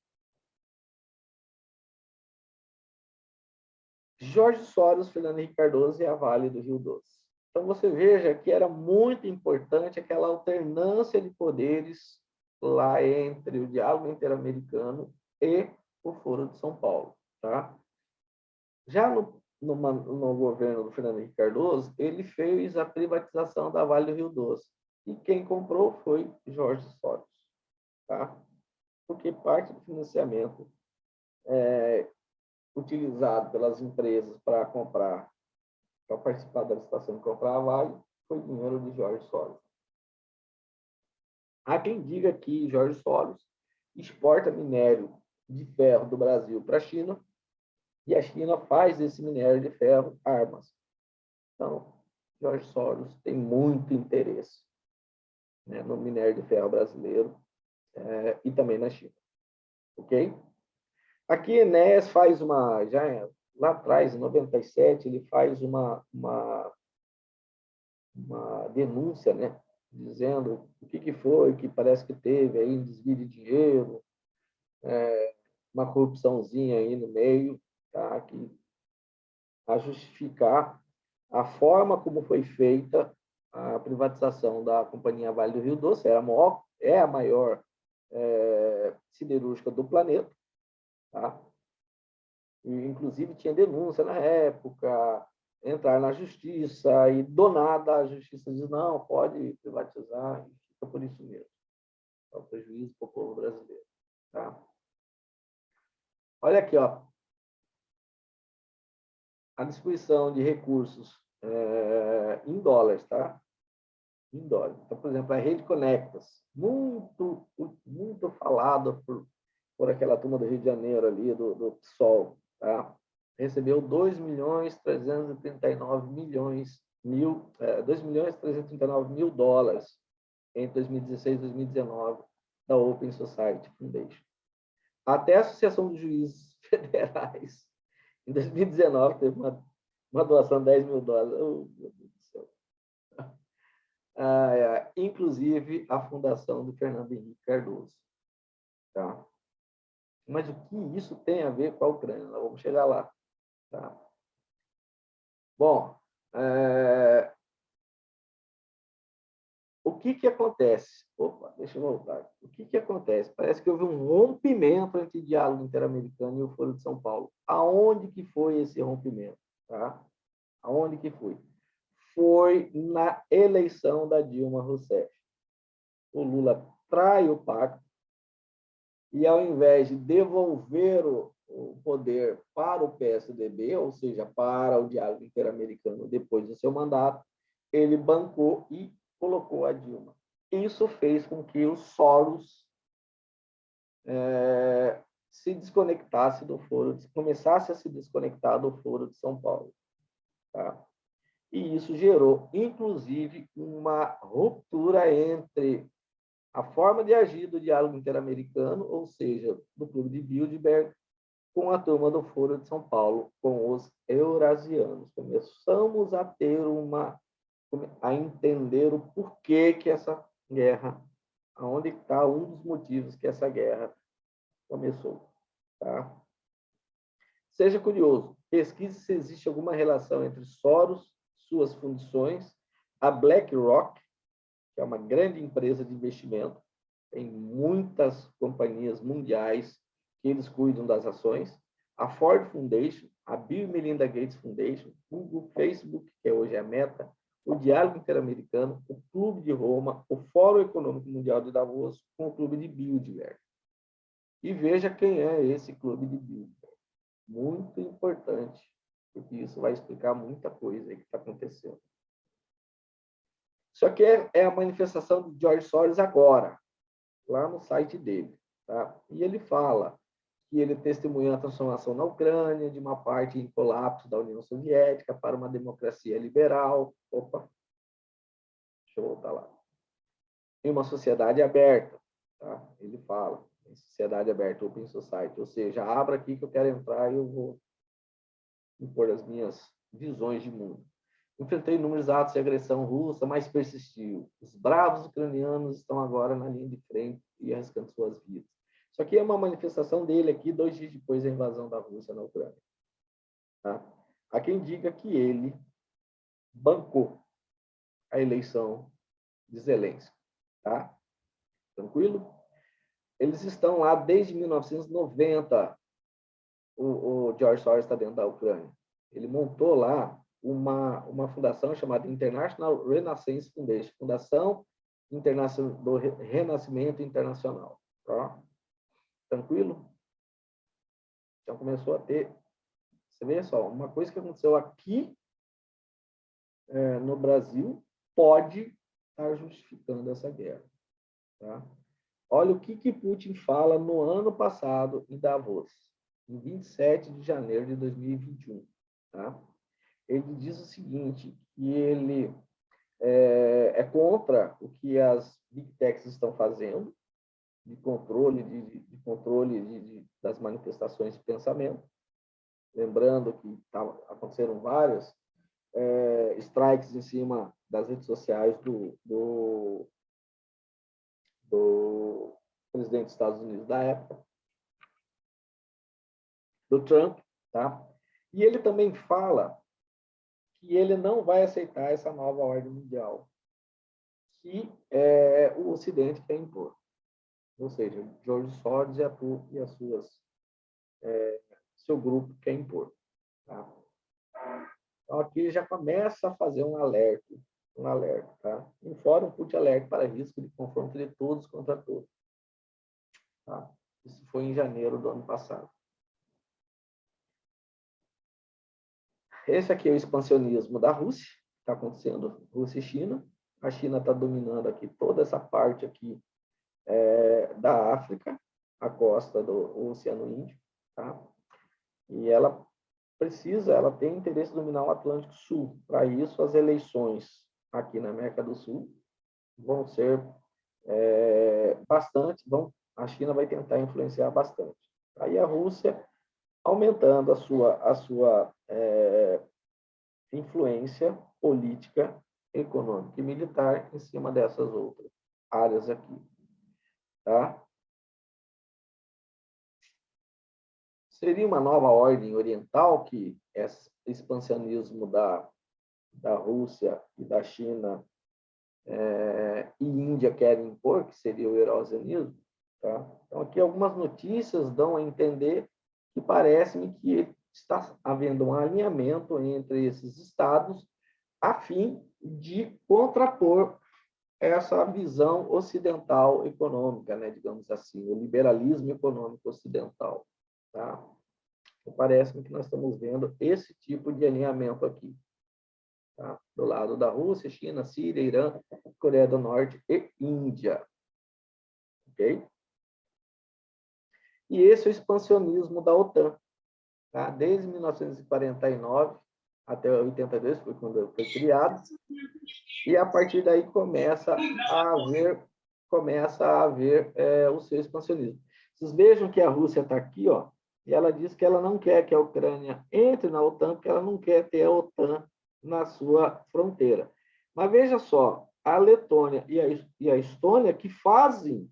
Jorge Soros, Fernando Henrique Cardoso e a Vale do Rio Doce. Então, você veja que era muito importante aquela alternância de poderes lá entre o diálogo interamericano e o Foro de São Paulo. Tá? Já no governo do Fernando Henrique Cardoso, ele fez a privatização da Vale do Rio Doce. E quem comprou foi Jorge Soros. Tá? Porque parte do financiamento utilizado pelas empresas para participar da licitação de comprar a Vale, foi dinheiro de Jorge Soros. Há quem diga que Jorge Soros exporta minério de ferro do Brasil para a China e a China faz desse minério de ferro armas. Então, Jorge Soros tem muito interesse, né, no minério de ferro brasileiro e também na China. Ok? Aqui, Enéas faz lá atrás, em 97, ele faz uma denúncia, né, dizendo o que foi, que parece que teve aí um desvio de dinheiro, uma corrupçãozinha aí no meio, tá, a justificar a forma como foi feita a privatização da Companhia Vale do Rio Doce. É a maior siderúrgica do planeta. Tá? E, inclusive, tinha denúncia na época, entrar na justiça, e do nada a justiça diz, não, pode privatizar, e fica por isso mesmo. É um prejuízo para o povo brasileiro. Tá? Olha aqui, ó, a distribuição de recursos em dólares, tá? Em dólares. Então, por exemplo, a Rede Conectas, muito falada por aquela turma do Rio de Janeiro ali, do PSOL, tá? Recebeu 2.339.000 dólares entre 2016 e 2019 da Open Society Foundation. Até a Associação dos Juízes Federais, em 2019, teve uma doação de 10 mil dólares. Oh, meu Deus do céu. Inclusive a fundação do Fernando Henrique Cardoso. Tá? Mas o que isso tem a ver com a Ucrânia? Nós vamos chegar lá. Tá? Bom, o que acontece? Opa, deixa eu voltar. O que acontece? Parece que houve um rompimento entre o diálogo interamericano e o Foro de São Paulo. Aonde que foi esse rompimento? Tá? Aonde que foi? Foi na eleição da Dilma Rousseff. O Lula trai o pacto e, ao invés de devolver o poder para o PSDB, ou seja, para o diálogo interamericano depois do seu mandato, ele bancou e colocou a Dilma. Isso fez com que o Soros se desconectasse do Foro, começasse a se desconectar do Foro de São Paulo. Tá? E isso gerou, inclusive, uma ruptura entre a forma de agir do diálogo interamericano, ou seja, do Clube de Bilderberg, com a turma do Foro de São Paulo, com os eurasianos. Começamos a entender o porquê que essa guerra, aonde está um dos motivos que essa guerra começou. Tá? Seja curioso, pesquise se existe alguma relação entre Soros, suas fundições, a BlackRock, que é uma grande empresa de investimento, tem muitas companhias mundiais que eles cuidam das ações, a Ford Foundation, a Bill e Melinda Gates Foundation, Google, Facebook, que hoje é a Meta, o Diálogo Interamericano, o Clube de Roma, o Fórum Econômico Mundial de Davos, com o Clube de Bilderberg. E veja quem é esse Clube de Bilderberg. Muito importante, porque isso vai explicar muita coisa aí que está acontecendo. Isso aqui é a manifestação de George Soros agora, lá no site dele. Tá? E ele fala que ele testemunhou a transformação na Ucrânia, de uma parte em colapso da União Soviética para uma democracia liberal. Opa, deixa eu voltar lá. Em uma sociedade aberta. Tá? Ele fala, em sociedade aberta, Open Society. Ou seja, abra aqui que eu quero entrar e eu vou impor as minhas visões de mundo. Enfrentei inúmeros atos de agressão russa, mas persistiu. Os bravos ucranianos estão agora na linha de frente e arriscando suas vidas. Isso aqui é uma manifestação dele aqui, 2 dias depois da invasão da Rússia na Ucrânia. Tá? Há quem diga que ele bancou a eleição de Zelensky. Tá? Tranquilo? Eles estão lá desde 1990. O George Soros está dentro da Ucrânia. Ele montou lá uma fundação chamada International Renaissance Foundation, Fundação Internacional do Renascimento Internacional. Tá? Tranquilo? Então começou a ter, você vê só, uma coisa que aconteceu aqui no Brasil pode estar justificando essa guerra. Tá? Olha o que Putin fala no ano passado em Davos, em 27 de janeiro de 2021. Tá? Ele diz o seguinte, que ele é contra o que as Big Techs estão fazendo, de controle, das manifestações de pensamento. Lembrando que aconteceram vários strikes em cima das redes sociais do presidente dos Estados Unidos da época, do Trump. Tá? E ele também fala que ele não vai aceitar essa nova ordem mundial que o Ocidente quer impor. Ou seja, George Soros e as suas seu grupo quer impor. Tá? Então, aqui já começa a fazer um alerta. Tá? Um fórum Putin alerta para risco de confronto de todos contra todos. Tá? Isso foi em janeiro do ano passado. Esse aqui é o expansionismo da Rússia, que está acontecendo, Rússia e China. A China está dominando aqui toda essa parte aqui da África, a costa do Oceano Índico, tá? E ela tem interesse em dominar o Atlântico Sul. Para isso, as eleições aqui na América do Sul vão ser a China vai tentar influenciar bastante. Aí a Rússia aumentando a sua influência política, econômica e militar em cima dessas outras áreas aqui. Tá? Seria uma nova ordem oriental que esse expansionismo da Rússia e da China e Índia querem impor, que seria o eurasianismo. Tá? Então, aqui algumas notícias dão a entender que parece-me que está havendo um alinhamento entre esses estados a fim de contrapor essa visão ocidental econômica, né, digamos assim, o liberalismo econômico ocidental. Tá? Então, parece-me que nós estamos vendo esse tipo de alinhamento aqui. Tá? Do lado da Rússia, China, Síria, Irã, Coreia do Norte e Índia. Ok? E esse é o expansionismo da OTAN. Tá? Desde 1949 até 82, foi quando foi criado, e a partir daí começa a haver o seu expansionismo. Vocês vejam que a Rússia está aqui, ó, e ela diz que ela não quer que a Ucrânia entre na OTAN, porque ela não quer ter a OTAN na sua fronteira. Mas veja só, a Letônia e a Estônia, que fazem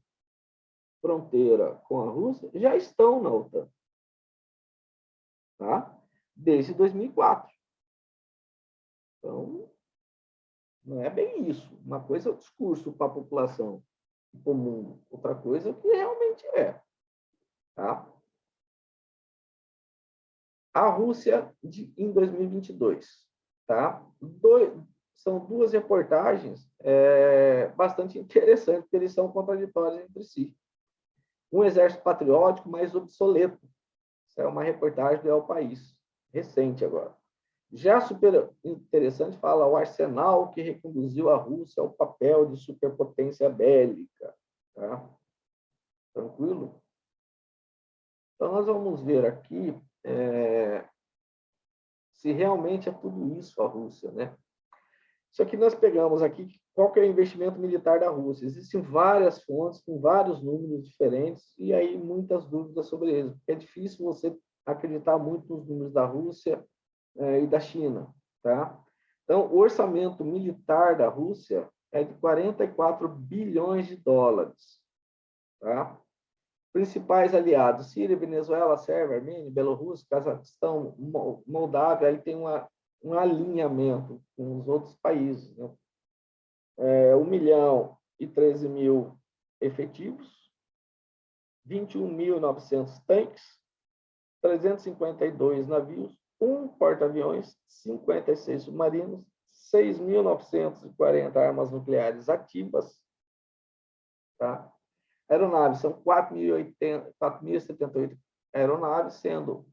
fronteira com a Rússia, já estão na OTAN. Tá? Desde 2004. Então, não é bem isso. Uma coisa é o discurso para a população comum, outra coisa é o que realmente é. Tá? A Rússia em 2022. Tá? são duas reportagens bastante interessantes, porque eles são contraditórios entre si. Um exército patriótico, mas obsoleto. Essa é uma reportagem do El País, recente agora. Já super interessante, fala o arsenal que reconduziu a Rússia ao papel de superpotência bélica. Tá? Tranquilo? Então, nós vamos ver aqui se realmente é tudo isso a Rússia, né? Só que nós pegamos aqui qual que é o investimento militar da Rússia. Existem várias fontes com vários números diferentes e aí muitas dúvidas sobre eles. É difícil você acreditar muito nos números da Rússia e da China, tá? Então, o orçamento militar da Rússia é de 44 bilhões de dólares, tá? Principais aliados: Síria, Venezuela, Sérvia, Armênia, Bielorrússia, Cazaquistão, Moldávia. Aí tem um alinhamento com os outros países, né? 1.013.000 efetivos, 21.900 tanques, 352 navios, um porta-aviões, 56 submarinos, 6.940 armas nucleares ativas, tá? Aeronaves, são 4.078 aeronaves, sendo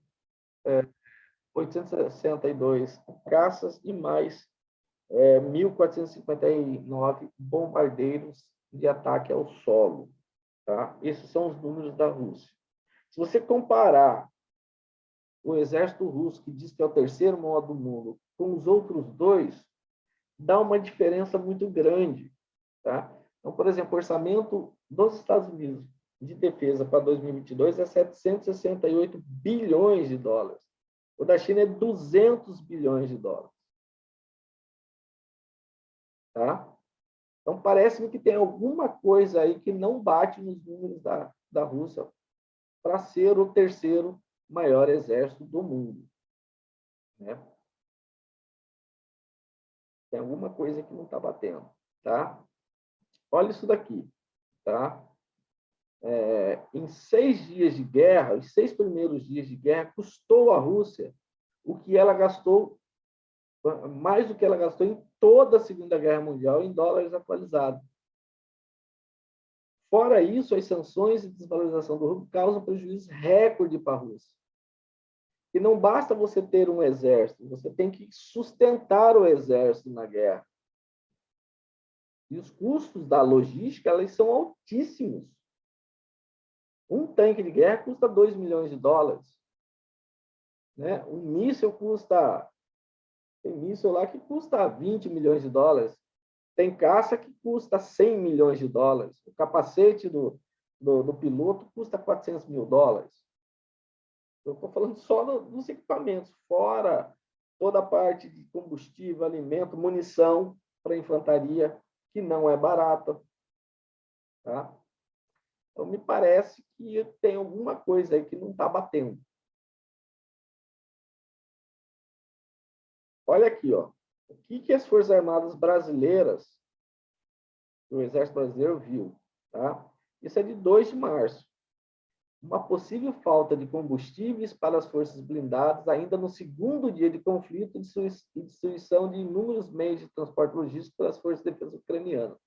862 caças e mais 1.459 bombardeiros de ataque ao solo. Tá? Esses são os números da Rússia. Se você comparar o exército russo, que diz que é o terceiro maior do mundo, com os outros dois, dá uma diferença muito grande. Tá? Então, por exemplo, o orçamento dos Estados Unidos de defesa para 2022 é 768 bilhões de dólares. O da China é 200 bilhões de dólares. Tá? Então, parece-me que tem alguma coisa aí que não bate nos números da Rússia para ser o terceiro maior exército do mundo. Né? Tem alguma coisa que não está batendo. Tá? Olha isso daqui. Tá? Em 6 dias de guerra, os 6 primeiros dias de guerra, custou à Rússia o que ela gastou, mais do que ela gastou em toda a Segunda Guerra Mundial, em dólares atualizados. Fora isso, as sanções e desvalorização do rublo causam prejuízos recorde para a Rússia. E não basta você ter um exército, você tem que sustentar o exército na guerra. E os custos da logística, eles são altíssimos. Um tanque de guerra custa 2 milhões de dólares. Né? Um míssil custa... Tem míssil lá que custa 20 milhões de dólares. Tem caça que custa 100 milhões de dólares. O capacete do piloto custa 400 mil dólares. Eu estou falando só dos equipamentos, fora toda a parte de combustível, alimento, munição para a infantaria, que não é barata. Tá? Então, me parece que tem alguma coisa aí que não está batendo. Olha aqui, ó. O que as Forças Armadas brasileiras, o Exército Brasileiro viu? Tá? Isso é de 2 de março. Uma possível falta de combustíveis para as forças blindadas ainda no segundo dia de conflito e destruição de inúmeros meios de transporte logístico pelas forças de defesa ucranianas.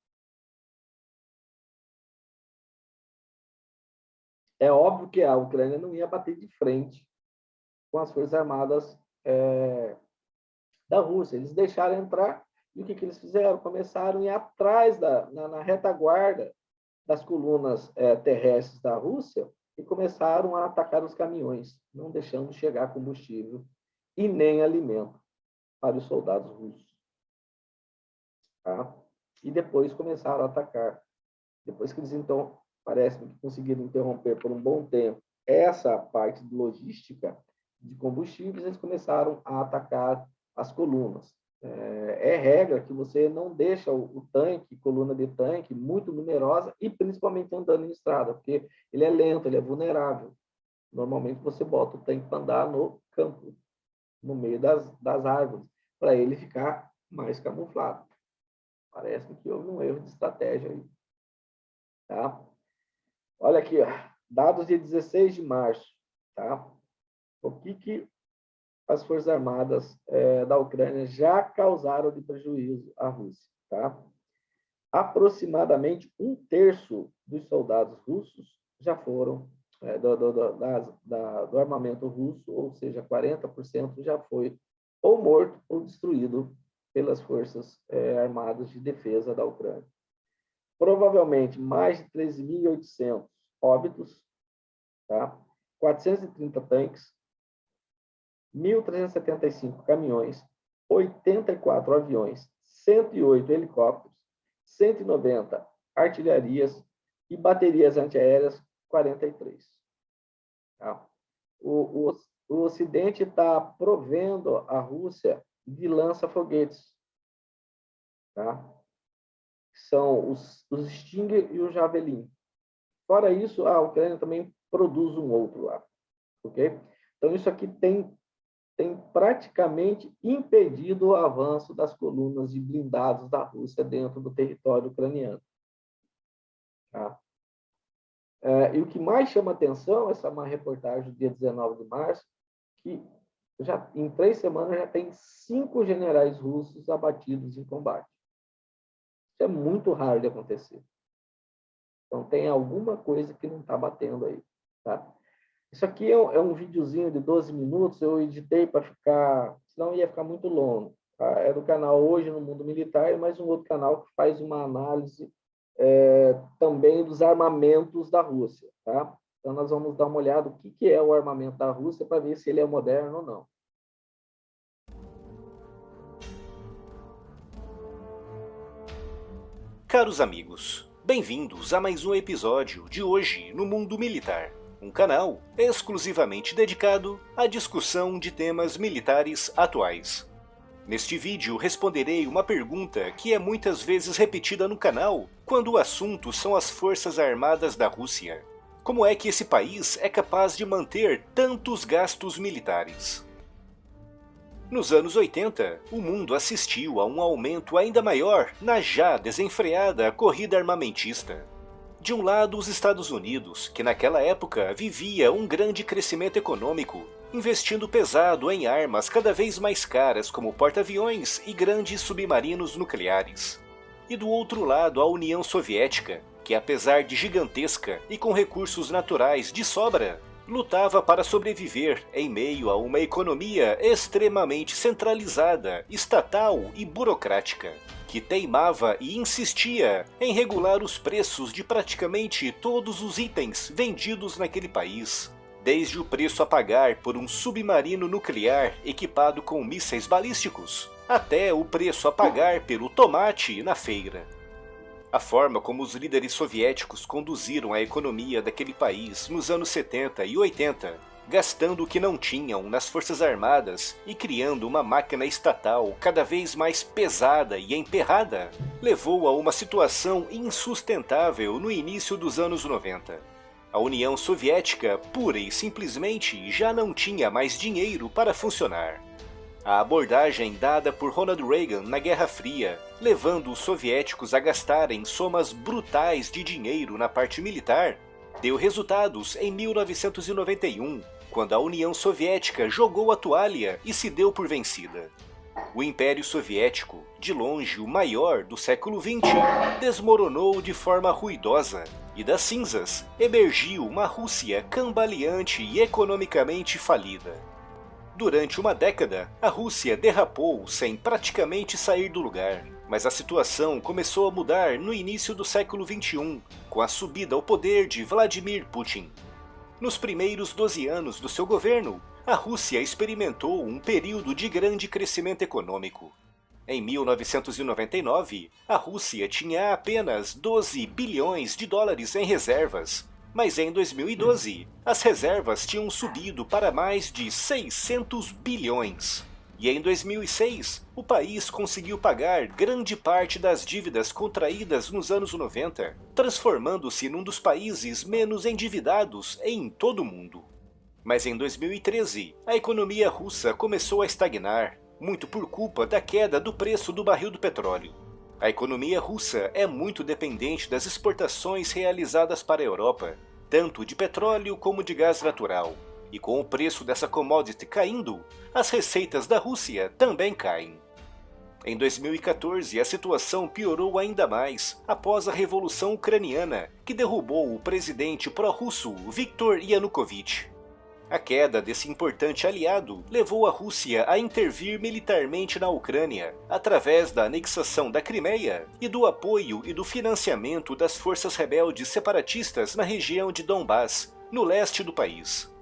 É óbvio que a Ucrânia não ia bater de frente com as forças armadas da Rússia. Eles deixaram entrar e o que eles fizeram? Começaram a ir atrás, na retaguarda das colunas terrestres da Rússia e começaram a atacar os caminhões, não deixando chegar combustível e nem alimento para os soldados russos. Tá? E depois começaram a atacar. Depois que eles, então, parece que conseguiram interromper por um bom tempo essa parte de logística de combustíveis, eles começaram a atacar as colunas. É regra que você não deixa o tanque, coluna de tanque, muito numerosa e principalmente andando em estrada, porque ele é lento, ele é vulnerável. Normalmente você bota o tanque para andar no campo, no meio das árvores, para ele ficar mais camuflado. Parece que houve um erro de estratégia aí. Tá? Olha aqui, ó, dados de 16 de março. Tá? O que as Forças Armadas da Ucrânia já causaram de prejuízo à Rússia. Tá? Aproximadamente um terço dos soldados russos já foram do armamento russo, ou seja, 40% já foi ou morto ou destruído pelas Forças Armadas de Defesa da Ucrânia. Provavelmente mais de 13.800 óbitos, tá? 430 tanques, 1.375 caminhões, 84 aviões, 108 helicópteros, 190 artilharias e baterias antiaéreas, 43. Tá? O Ocidente está provendo a Rússia de lança-foguetes, tá? São os Stinger e o Javelin. Fora isso, a Ucrânia também produz um outro lá. Okay? Então, isso aqui tem praticamente impedido o avanço das colunas de blindados da Rússia dentro do território ucraniano. Tá? E o que mais chama atenção, essa é uma reportagem do dia 19 de março, que já, em 3 semanas já tem 5 generais russos abatidos em combate. Isso é muito raro de acontecer. Então, tem alguma coisa que não está batendo aí. Tá? Isso aqui é um videozinho de 12 minutos, eu editei para ficar, senão ia ficar muito longo. Tá? É do canal Hoje no Mundo Militar, e mais um outro canal que faz uma análise também dos armamentos da Rússia. Tá? Então, nós vamos dar uma olhada no que é o armamento da Rússia para ver se ele é moderno ou não. Caros amigos, bem-vindos a mais um episódio de Hoje no Mundo Militar, um canal exclusivamente dedicado à discussão de temas militares atuais. Neste vídeo responderei uma pergunta que é muitas vezes repetida no canal quando o assunto são as Forças Armadas da Rússia. Como é que esse país é capaz de manter tantos gastos militares? Nos anos 80, o mundo assistiu a um aumento ainda maior na já desenfreada corrida armamentista. De um lado, os Estados Unidos, que naquela época vivia um grande crescimento econômico, investindo pesado em armas cada vez mais caras como porta-aviões e grandes submarinos nucleares. E do outro lado, a União Soviética, que apesar de gigantesca e com recursos naturais de sobra, lutava para sobreviver em meio a uma economia extremamente centralizada, estatal e burocrática, que teimava e insistia em regular os preços de praticamente todos os itens vendidos naquele país, desde o preço a pagar por um submarino nuclear equipado com mísseis balísticos, até o preço a pagar pelo tomate na feira. A forma como os líderes soviéticos conduziram a economia daquele país nos anos 70 e 80, gastando o que não tinham nas forças armadas e criando uma máquina estatal cada vez mais pesada e emperrada, levou a uma situação insustentável no início dos anos 90. A União Soviética, pura e simplesmente, já não tinha mais dinheiro para funcionar. A abordagem dada por Ronald Reagan na Guerra Fria, levando os soviéticos a gastarem somas brutais de dinheiro na parte militar, deu resultados em 1991, quando a União Soviética jogou a toalha e se deu por vencida. O Império Soviético, de longe o maior do século XX, desmoronou de forma ruidosa, e das cinzas emergiu uma Rússia cambaleante e economicamente falida. Durante uma década, a Rússia derrapou sem praticamente sair do lugar, mas a situação começou a mudar no início do século XXI, com a subida ao poder de Vladimir Putin. Nos primeiros 12 anos do seu governo, a Rússia experimentou um período de grande crescimento econômico. Em 1999, a Rússia tinha apenas 12 bilhões de dólares em reservas, mas em 2012, as reservas tinham subido para mais de 600 bilhões. E em 2006, o país conseguiu pagar grande parte das dívidas contraídas nos anos 90, transformando-se num dos países menos endividados em todo o mundo. Mas em 2013, a economia russa começou a estagnar, muito por culpa da queda do preço do barril do petróleo. A economia russa é muito dependente das exportações realizadas para a Europa, tanto de petróleo como de gás natural, E com o preço dessa commodity caindo, as receitas da Rússia também caem. Em 2014, a situação piorou ainda mais após a Revolução Ucraniana, que derrubou o presidente pró-russo Viktor Yanukovych. A queda desse importante aliado levou a Rússia a intervir militarmente na Ucrânia, através da anexação da Crimeia e do apoio e do financiamento das forças rebeldes separatistas na região de Donbás, no leste do país.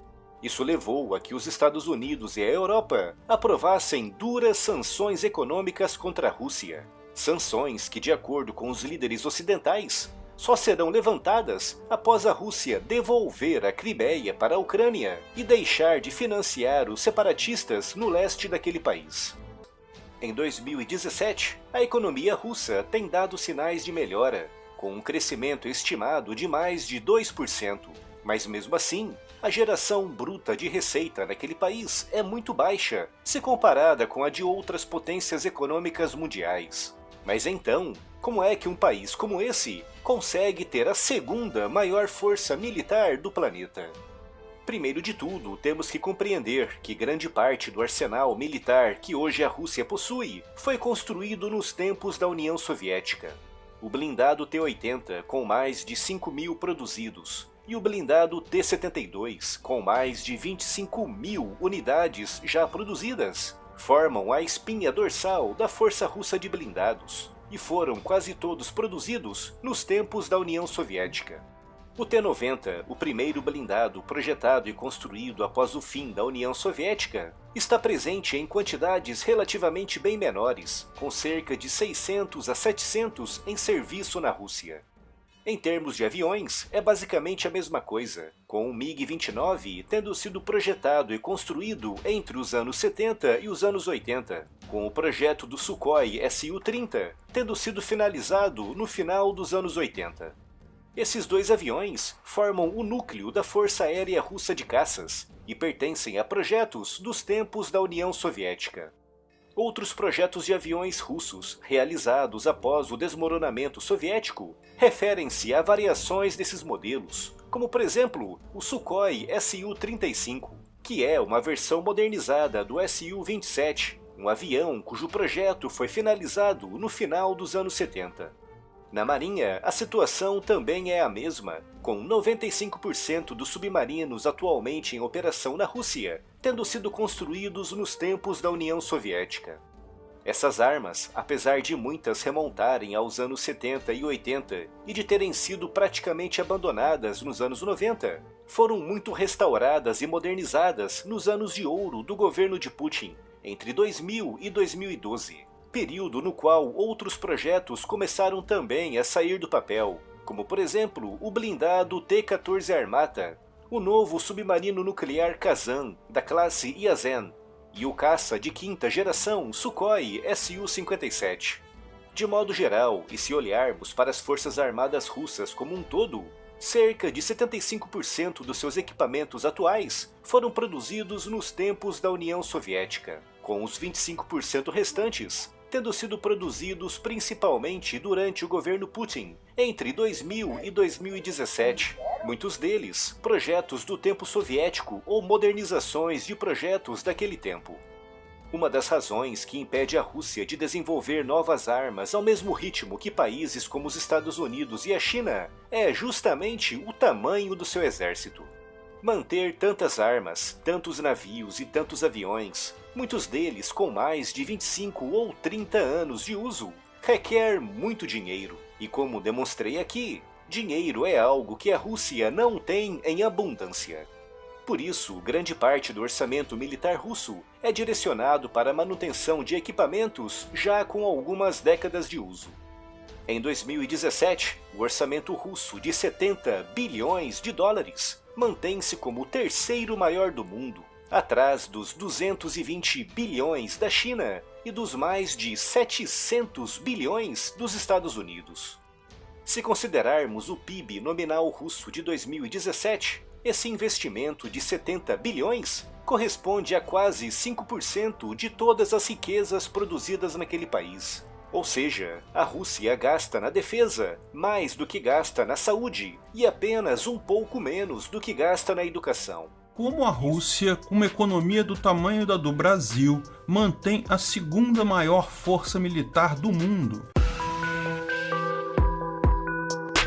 Isso levou a que os Estados Unidos e a Europa aprovassem duras sanções econômicas contra a Rússia. Sanções que, de acordo com os líderes ocidentais, só serão levantadas após a Rússia devolver a Crimeia para a Ucrânia e deixar de financiar os separatistas no leste daquele país. Em 2017, a economia russa tem dado sinais de melhora, com um crescimento estimado de mais de 2%. Mas mesmo assim, a geração bruta de receita naquele país é muito baixa, se comparada com a de outras potências econômicas mundiais. Mas então, como é que um país como esse consegue ter a segunda maior força militar do planeta? Primeiro de tudo, temos que compreender que grande parte do arsenal militar que hoje a Rússia possui foi construído nos tempos da União Soviética. O blindado T-80, com mais de 5.000 produzidos, e o blindado T-72, com mais de 25.000 unidades já produzidas, formam a espinha dorsal da Força Russa de Blindados, e foram quase todos produzidos nos tempos da União Soviética. O T-90, o primeiro blindado projetado e construído após o fim da União Soviética, está presente em quantidades relativamente bem menores, com cerca de 600 a 700 em serviço na Rússia. Em termos de aviões, é basicamente a mesma coisa, com o MiG-29 tendo sido projetado e construído entre os anos 70 e os anos 80, com o projeto do Sukhoi Su-30 tendo sido finalizado no final dos anos 80. Esses dois aviões formam o núcleo da Força Aérea Russa de Caças e pertencem a projetos dos tempos da União Soviética. Outros projetos de aviões russos, realizados após o desmoronamento soviético, referem-se a variações desses modelos, como por exemplo o Sukhoi Su-35, que é uma versão modernizada do Su-27, um avião cujo projeto foi finalizado no final dos anos 70. Na Marinha, a situação também é a mesma, com 95% dos submarinos atualmente em operação na Rússia tendo sido construídos nos tempos da União Soviética. Essas armas, apesar de muitas remontarem aos anos 70 e 80 e de terem sido praticamente abandonadas nos anos 90, foram muito restauradas e modernizadas nos anos de ouro do governo de Putin, entre 2000 e 2012. Período no qual outros projetos começaram também a sair do papel, como por exemplo o blindado T-14 Armata, o novo submarino nuclear Kazan, da classe Yazen, e o caça de quinta geração Sukhoi Su-57. De modo geral, e se olharmos para as forças armadas russas como um todo, cerca de 75% dos seus equipamentos atuais foram produzidos nos tempos da União Soviética, com os 25% restantes tendo sido produzidos principalmente durante o governo Putin, entre 2000 e 2017. Muitos deles, projetos do tempo soviético ou modernizações de projetos daquele tempo. Uma das razões que impede a Rússia de desenvolver novas armas ao mesmo ritmo que países como os Estados Unidos e a China é justamente o tamanho do seu exército. Manter tantas armas, tantos navios e tantos aviões, muitos deles com mais de 25 ou 30 anos de uso, requer muito dinheiro. E como demonstrei aqui, dinheiro é algo que a Rússia não tem em abundância. Por isso, grande parte do orçamento militar russo é direcionado para a manutenção de equipamentos já com algumas décadas de uso. Em 2017, o orçamento russo de 70 bilhões de dólares mantém-se como o terceiro maior do mundo, atrás dos 220 bilhões da China e dos mais de 700 bilhões dos Estados Unidos. Se considerarmos o PIB nominal russo de 2017, esse investimento de 70 bilhões corresponde a quase 5% de todas as riquezas produzidas naquele país. Ou seja, a Rússia gasta na defesa mais do que gasta na saúde e apenas um pouco menos do que gasta na educação. Como a Rússia, com uma economia do tamanho da do Brasil, mantém a segunda maior força militar do mundo?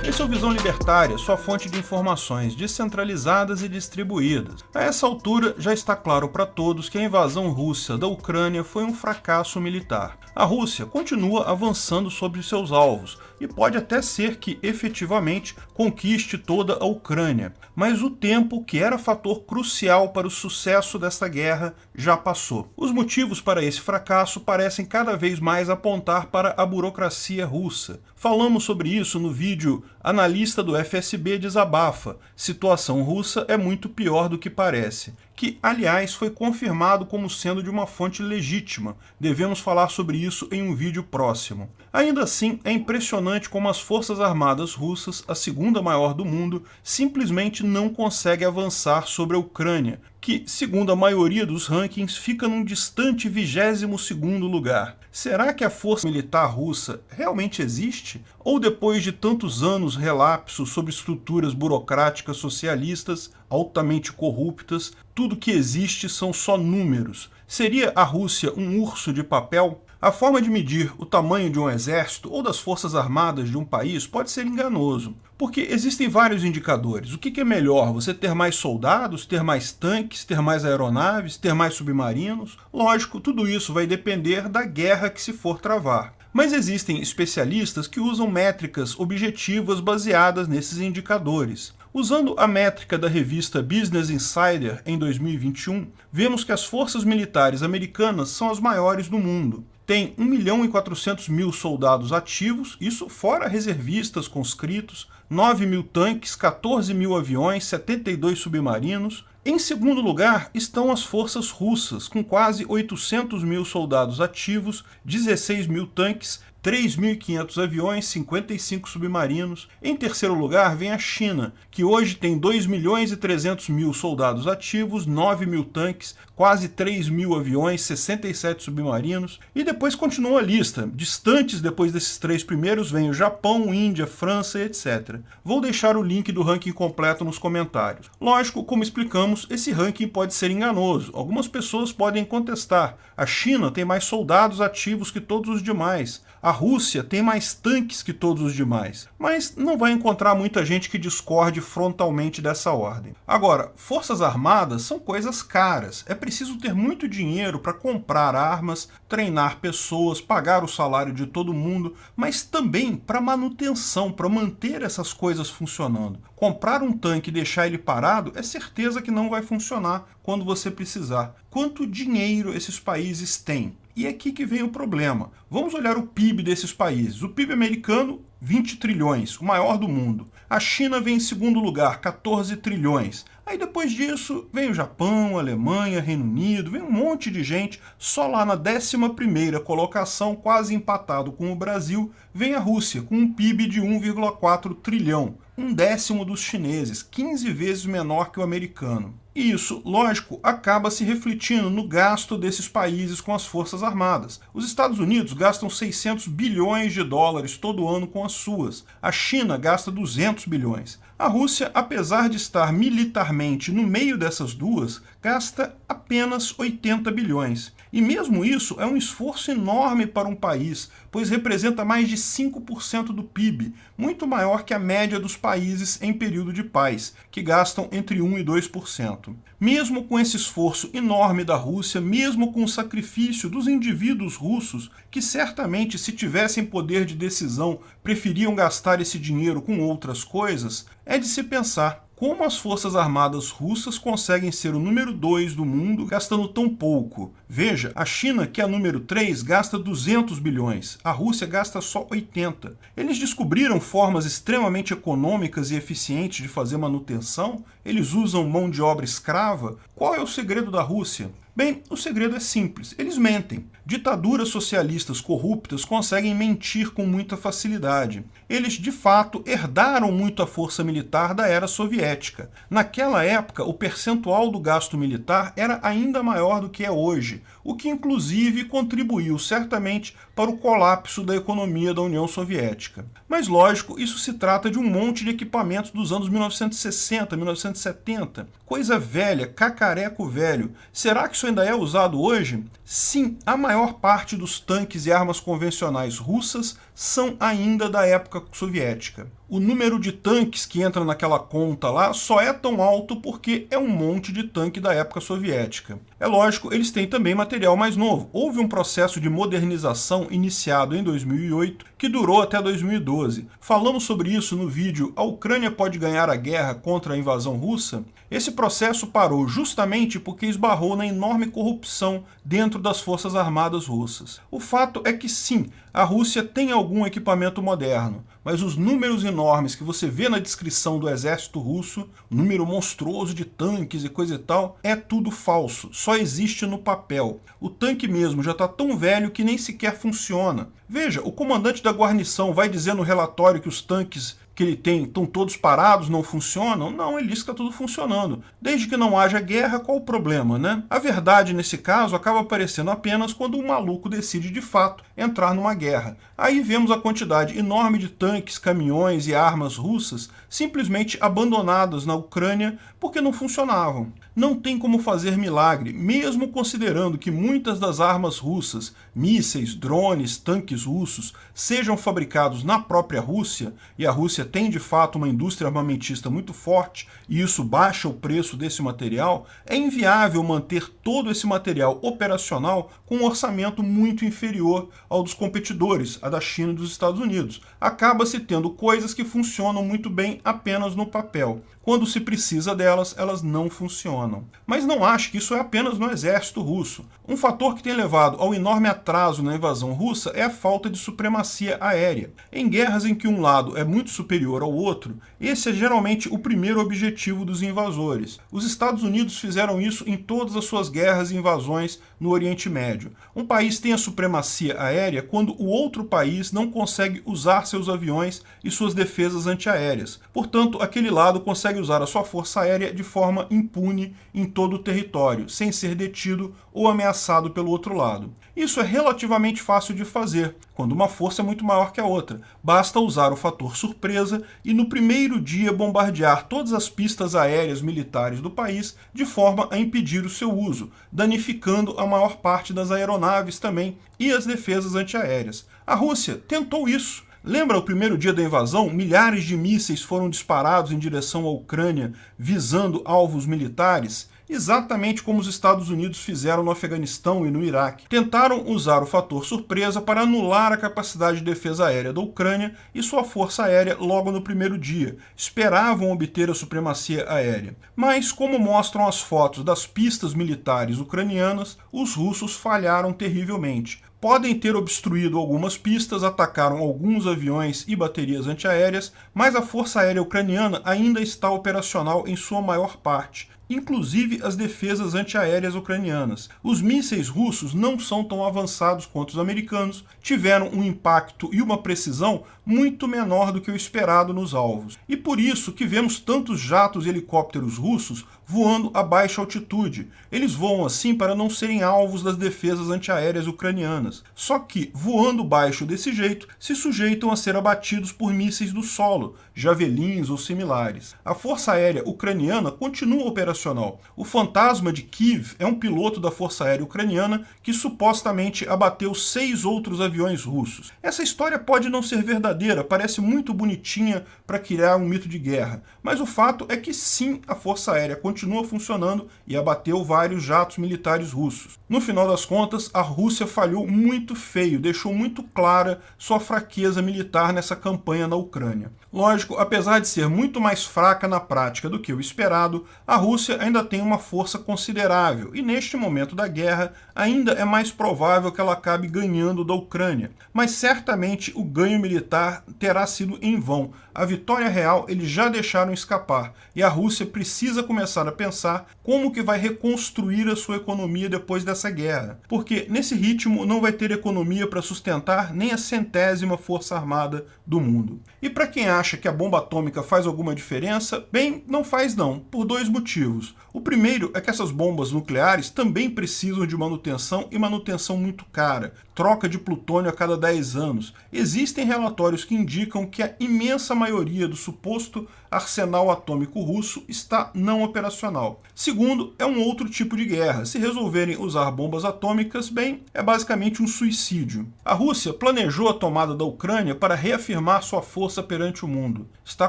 Esse é o Visão Libertária, sua fonte de informações descentralizadas e distribuídas. A essa altura, já está claro para todos que a invasão russa da Ucrânia foi um fracasso militar. A Rússia continua avançando sobre seus alvos, e pode até ser que, efetivamente, conquiste toda a Ucrânia. Mas o tempo, que era fator crucial para o sucesso desta guerra, já passou. Os motivos para esse fracasso parecem cada vez mais apontar para a burocracia russa. Falamos sobre isso no vídeo Analista do FSB desabafa, situação russa é muito pior do que parece, que, aliás, foi confirmado como sendo de uma fonte legítima. Devemos falar sobre isso em um vídeo próximo. Ainda assim, é impressionante como as Forças Armadas russas, a segunda maior do mundo, simplesmente não conseguem avançar sobre a Ucrânia, que, segundo a maioria dos rankings, fica num distante 22º lugar. Será que a força militar russa realmente existe? Ou depois de tantos anos relapsos sobre estruturas burocráticas socialistas, altamente corruptas, tudo que existe são só números? Seria a Rússia um urso de papel? A forma de medir o tamanho de um exército ou das forças armadas de um país pode ser enganoso, porque existem vários indicadores. O que é melhor? Você ter mais soldados, ter mais tanques, ter mais aeronaves, ter mais submarinos? Lógico, tudo isso vai depender da guerra que se for travar. Mas existem especialistas que usam métricas objetivas baseadas nesses indicadores. Usando a métrica da revista Business Insider em 2021, vemos que as forças militares americanas são as maiores do mundo. Tem 1.400.000 soldados ativos, isso fora reservistas conscritos, 9.000 tanques, 14.000 aviões, 72 submarinos. Em segundo lugar estão as forças russas, com quase 800.000 soldados ativos, 16.000 tanques, 3.500 aviões, 55 submarinos. Em terceiro lugar vem a China, que hoje tem 2.300.000 soldados ativos, 9.000 tanques, quase 3.000 aviões, 67 submarinos. E depois continua a lista. Distantes depois desses três primeiros vem o Japão, Índia, França, etc. Vou deixar o link do ranking completo nos comentários. Lógico, como explicamos, esse ranking pode ser enganoso. Algumas pessoas podem contestar. A China tem mais soldados ativos que todos os demais. A Rússia tem mais tanques que todos os demais, mas não vai encontrar muita gente que discorde frontalmente dessa ordem. Agora, forças armadas são coisas caras, é preciso ter muito dinheiro para comprar armas, treinar pessoas, pagar o salário de todo mundo, mas também para manutenção, para manter essas coisas funcionando. Comprar um tanque e deixar ele parado é certeza que não vai funcionar quando você precisar. Quanto dinheiro esses países têm? E é aqui que vem o problema. Vamos olhar o PIB desses países. O PIB americano, 20 trilhões, o maior do mundo. A China vem em segundo lugar, 14 trilhões. Aí depois disso vem o Japão, a Alemanha, Reino Unido, vem um monte de gente. Só lá na 11ª colocação, quase empatado com o Brasil, vem a Rússia, com um PIB de 1,4 trilhão. 1/10 dos chineses, 15 vezes menor que o americano. E isso, lógico, acaba se refletindo no gasto desses países com as forças armadas. Os Estados Unidos gastam 600 bilhões de dólares todo ano com as suas. A China gasta 200 bilhões. A Rússia, apesar de estar militarmente no meio dessas duas, gasta apenas 80 bilhões. E mesmo isso é um esforço enorme para um país, pois representa mais de 5% do PIB, muito maior que a média dos países em período de paz, que gastam entre 1% e 2%. Mesmo com esse esforço enorme da Rússia, mesmo com o sacrifício dos indivíduos russos, que certamente, se tivessem poder de decisão, preferiam gastar esse dinheiro com outras coisas, é de se pensar como as forças armadas russas conseguem ser o número 2 do mundo gastando tão pouco. Veja, a China, que é a número 3, gasta 200 bilhões, a Rússia gasta só 80. Eles descobriram formas extremamente econômicas e eficientes de fazer manutenção? Eles usam mão de obra escrava? Qual é o segredo da Rússia? Bem, o segredo é simples, eles mentem. Ditaduras socialistas corruptas conseguem mentir com muita facilidade. Eles, de fato, herdaram muito a força militar da era soviética. Naquela época, o percentual do gasto militar era ainda maior do que é hoje, o que inclusive contribuiu certamente para o colapso da economia da União Soviética. Mas, lógico, isso se trata de um monte de equipamentos dos anos 1960, 1970. Coisa velha, cacareco velho. Será que isso ainda é usado hoje? Sim, a maior parte dos tanques e armas convencionais russas são ainda da época soviética. O número de tanques que entra naquela conta lá só é tão alto porque é um monte de tanque da época soviética. É lógico, eles têm também material mais novo. Houve um processo de modernização iniciado em 2008 que durou até 2012. Falamos sobre isso no vídeo A Ucrânia pode ganhar a guerra contra a invasão russa? Esse processo parou justamente porque esbarrou na enorme corrupção dentro das forças armadas russas. O fato é que sim, a Rússia tem algum equipamento moderno, mas os números enormes que você vê na descrição do exército russo, número monstruoso de tanques e coisa e tal, é tudo falso, só existe no papel. O tanque mesmo já está tão velho que nem sequer funciona. Veja, o comandante da guarnição vai dizer no relatório que os tanques que ele tem estão todos parados, não funcionam? Não, ele diz que está tudo funcionando. Desde que não haja guerra, qual o problema, né? A verdade, nesse caso, acaba aparecendo apenas quando um maluco decide, de fato, entrar numa guerra. Aí vemos a quantidade enorme de tanques, caminhões e armas russas simplesmente abandonadas na Ucrânia porque não funcionavam. Não tem como fazer milagre, mesmo considerando que muitas das armas russas, mísseis, drones, tanques russos, sejam fabricados na própria Rússia, e a Rússia tem de fato uma indústria armamentista muito forte, e isso baixa o preço desse material, é inviável manter todo esse material operacional com um orçamento muito inferior ao dos competidores, a da China e dos Estados Unidos. Acaba-se tendo coisas que funcionam muito bem apenas no papel. Quando se precisa delas, elas não funcionam. Mas não ache que isso é apenas no exército russo. Um fator que tem levado ao enorme atraso na invasão russa é a falta de supremacia aérea. Em guerras em que um lado é muito superior ao outro, esse é geralmente o primeiro objetivo dos invasores. Os Estados Unidos fizeram isso em todas as suas guerras e invasões no Oriente Médio. Um país tem a supremacia aérea quando o outro país não consegue usar seus aviões e suas defesas antiaéreas. Portanto, aquele lado consegue usar a sua força aérea de forma impune em todo o território, sem ser detido ou ameaçado pelo outro lado. Isso é relativamente fácil de fazer, quando uma força é muito maior que a outra. Basta usar o fator surpresa e no primeiro dia bombardear todas as pistas aéreas militares do país de forma a impedir o seu uso, danificando a maior parte das aeronaves também e as defesas antiaéreas. A Rússia tentou isso. Lembra o primeiro dia da invasão? Milhares de mísseis foram disparados em direção à Ucrânia, visando alvos militares? Exatamente como os Estados Unidos fizeram no Afeganistão e no Iraque. Tentaram usar o fator surpresa para anular a capacidade de defesa aérea da Ucrânia e sua força aérea logo no primeiro dia. Esperavam obter a supremacia aérea. Mas, como mostram as fotos das pistas militares ucranianas, os russos falharam terrivelmente. Podem ter obstruído algumas pistas, atacaram alguns aviões e baterias antiaéreas, mas a Força Aérea Ucraniana ainda está operacional em sua maior parte, inclusive as defesas antiaéreas ucranianas. Os mísseis russos não são tão avançados quanto os americanos, tiveram um impacto e uma precisão muito menor do que o esperado nos alvos. E por isso que vemos tantos jatos e helicópteros russos voando a baixa altitude. Eles voam assim para não serem alvos das defesas antiaéreas ucranianas. Só que, voando baixo desse jeito, se sujeitam a ser abatidos por mísseis do solo, javelins ou similares. A Força Aérea Ucraniana continua operacional. O Fantasma de Kiev é um piloto da Força Aérea Ucraniana que supostamente abateu 6 outros aviões russos. Essa história pode não ser verdadeira, parece muito bonitinha para criar um mito de guerra, mas o fato é que sim, a Força Aérea continua funcionando e abateu vários jatos militares russos. No final das contas, a Rússia falhou muito feio, deixou muito clara sua fraqueza militar nessa campanha na Ucrânia. Lógico, apesar de ser muito mais fraca na prática do que o esperado, a Rússia ainda tem uma força considerável e neste momento da guerra ainda é mais provável que ela acabe ganhando da Ucrânia. Mas certamente o ganho militar terá sido em vão. A vitória real eles já deixaram escapar e a Rússia precisa começar começar a pensar como que vai reconstruir a sua economia depois dessa guerra, porque nesse ritmo não vai ter economia para sustentar nem a 100ª força armada do mundo. E para quem acha que a bomba atômica faz alguma diferença, bem, não faz não, por 2 motivos. O primeiro é que essas bombas nucleares também precisam de manutenção e manutenção muito cara, troca de plutônio a cada 10 anos. Existem relatórios que indicam que a imensa maioria do suposto arsenal atômico russo está não operacional. Segundo, é um outro tipo de guerra. Se resolverem usar bombas atômicas, bem, é basicamente um suicídio. A Rússia planejou a tomada da Ucrânia para reafirmar sua força perante o mundo. Está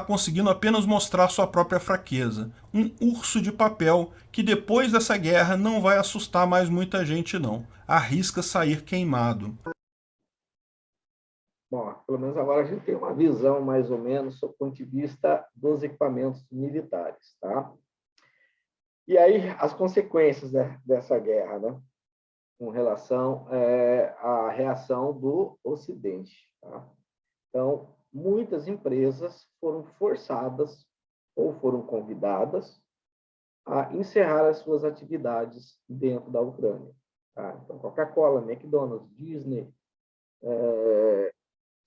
conseguindo apenas mostrar sua própria fraqueza. Um urso de papel que depois dessa guerra não vai assustar mais muita gente não. Arrisca sair queimado. Bom, pelo menos agora a gente tem uma visão mais ou menos do ponto de vista dos equipamentos militares, tá? E aí as consequências dessa guerra, né? Com relação à reação do Ocidente, tá? Então, muitas empresas foram forçadas ou foram convidadas a encerrar as suas atividades dentro da Ucrânia. Tá? Então, Coca-Cola, McDonald's, Disney,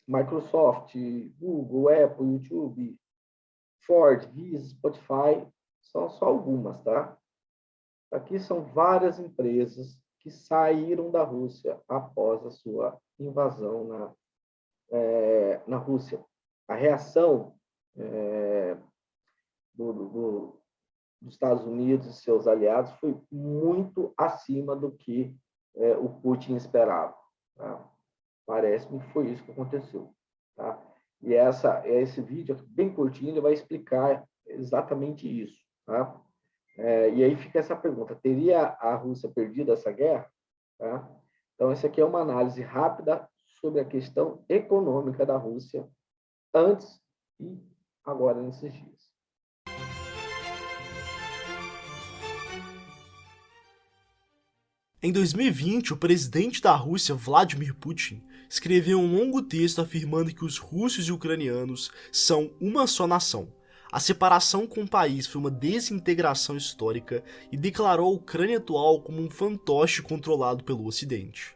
Microsoft, Google, Apple, YouTube, Ford, Visa, Spotify, são só algumas, tá? Aqui são várias empresas que saíram da Rússia após a sua invasão na Rússia. A reação dos Estados Unidos e seus aliados foi muito acima do que o Putin esperava. Tá? Parece-me que foi isso que aconteceu. Tá? E esse vídeo, bem curtinho, ele vai explicar exatamente isso. Tá? E aí fica essa pergunta, teria a Rússia perdido essa guerra? Tá? Então, essa aqui é uma análise rápida sobre a questão econômica da Rússia antes e agora nesses dias. Em 2020, o presidente da Rússia, Vladimir Putin, escreveu um longo texto afirmando que os russos e ucranianos são uma só nação. A separação com o país foi uma desintegração histórica e declarou a Ucrânia atual como um fantoche controlado pelo Ocidente.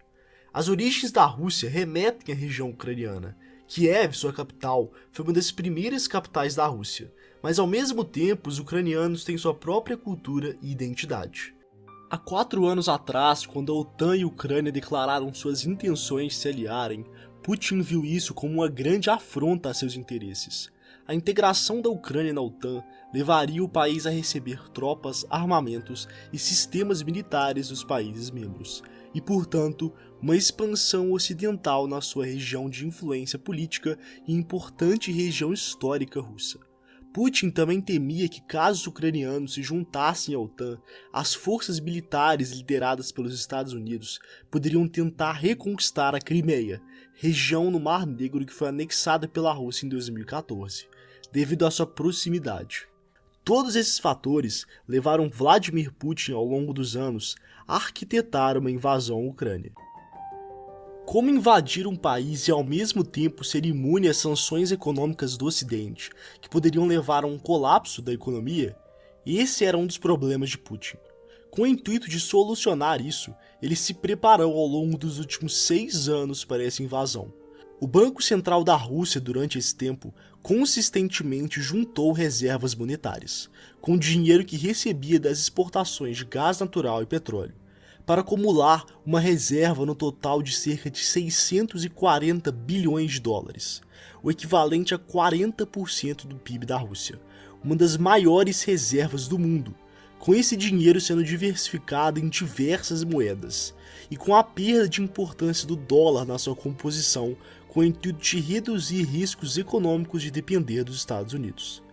As origens da Rússia remetem à região ucraniana. Kiev, sua capital, foi uma das primeiras capitais da Rússia, mas ao mesmo tempo os ucranianos têm sua própria cultura e identidade. Há 4 anos atrás, quando a OTAN e a Ucrânia declararam suas intenções de se aliarem, Putin viu isso como uma grande afronta a seus interesses. A integração da Ucrânia na OTAN levaria o país a receber tropas, armamentos e sistemas militares dos países membros, e, portanto, uma expansão ocidental na sua região de influência política e importante região histórica russa. Putin também temia que, caso os ucranianos se juntassem à OTAN, as forças militares lideradas pelos Estados Unidos poderiam tentar reconquistar a Crimeia, região no Mar Negro que foi anexada pela Rússia em 2014, devido à sua proximidade. Todos esses fatores levaram Vladimir Putin, ao longo dos anos, a arquitetar uma invasão à Ucrânia. Como invadir um país e ao mesmo tempo ser imune às sanções econômicas do Ocidente, que poderiam levar a um colapso da economia? Esse era um dos problemas de Putin. Com o intuito de solucionar isso, ele se preparou ao longo dos últimos 6 anos para essa invasão. O Banco Central da Rússia, durante esse tempo, consistentemente juntou reservas monetárias, com dinheiro que recebia das exportações de gás natural e petróleo, para acumular uma reserva no total de cerca de 640 bilhões de dólares, o equivalente a 40% do PIB da Rússia, uma das maiores reservas do mundo, com esse dinheiro sendo diversificado em diversas moedas, e com a perda de importância do dólar na sua composição, com o intuito de reduzir riscos econômicos de depender dos Estados Unidos.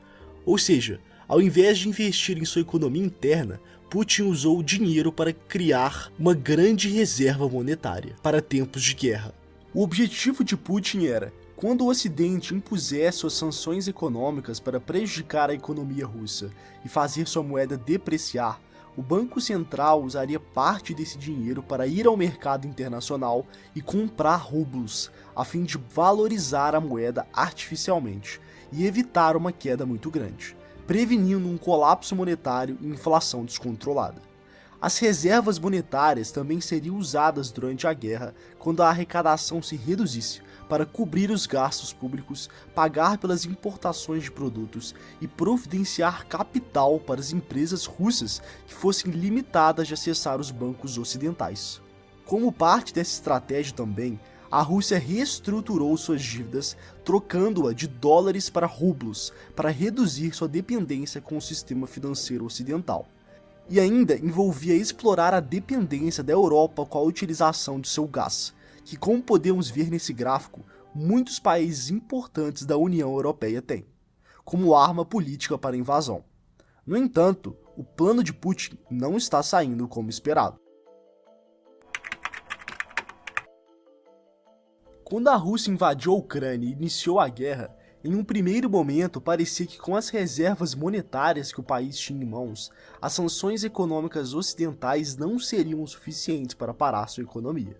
Ou seja, ao invés de investir em sua economia interna, Putin usou o dinheiro para criar uma grande reserva monetária para tempos de guerra. O objetivo de Putin era, quando o Ocidente impusesse suas sanções econômicas para prejudicar a economia russa e fazer sua moeda depreciar, o Banco Central usaria parte desse dinheiro para ir ao mercado internacional e comprar rublos, a fim de valorizar a moeda artificialmente e evitar uma queda muito grande. prevenindo um colapso monetário e inflação descontrolada. As reservas monetárias também seriam usadas durante a guerra quando a arrecadação se reduzisse para cobrir os gastos públicos, pagar pelas importações de produtos e providenciar capital para as empresas russas que fossem limitadas de acessar os bancos ocidentais. Como parte dessa estratégia também, a Rússia reestruturou suas dívidas, trocando-a de dólares para rublos, para reduzir sua dependência com o sistema financeiro ocidental. E ainda envolvia explorar a dependência da Europa com a utilização de seu gás, que, como podemos ver nesse gráfico, muitos países importantes da União Europeia têm, como arma política para a invasão. No entanto, o plano de Putin não está saindo como esperado. Quando a Rússia invadiu a Ucrânia e iniciou a guerra, em um primeiro momento parecia que com as reservas monetárias que o país tinha em mãos, as sanções econômicas ocidentais não seriam suficientes para parar sua economia.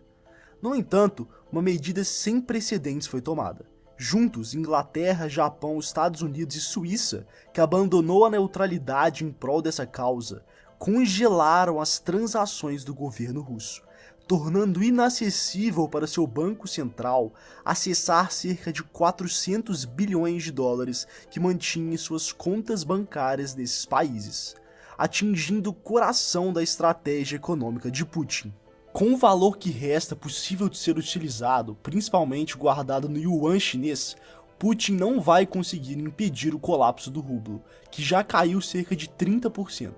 No entanto, uma medida sem precedentes foi tomada. Juntos, Inglaterra, Japão, Estados Unidos e Suíça, que abandonou a neutralidade em prol dessa causa, congelaram as transações do governo russo, tornando inacessível para seu banco central acessar cerca de 400 bilhões de dólares que mantinha em suas contas bancárias desses países, atingindo o coração da estratégia econômica de Putin. Com o valor que resta possível de ser utilizado, principalmente guardado no yuan chinês, Putin não vai conseguir impedir o colapso do rublo, que já caiu cerca de 30%.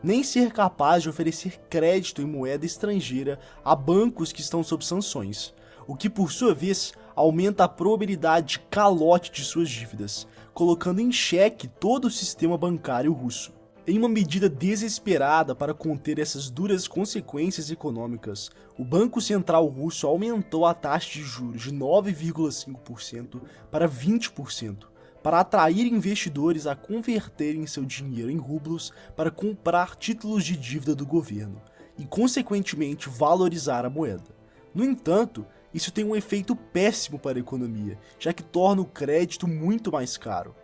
Nem ser capaz de oferecer crédito em moeda estrangeira a bancos que estão sob sanções, o que por sua vez aumenta a probabilidade de calote de suas dívidas, colocando em xeque todo o sistema bancário russo. Em uma medida desesperada para conter essas duras consequências econômicas, o Banco Central Russo aumentou a taxa de juros de 9,5% para 20%, para atrair investidores a converterem seu dinheiro em rublos para comprar títulos de dívida do governo e, consequentemente, valorizar a moeda. No entanto, isso tem um efeito péssimo para a economia, já que torna o crédito muito mais caro.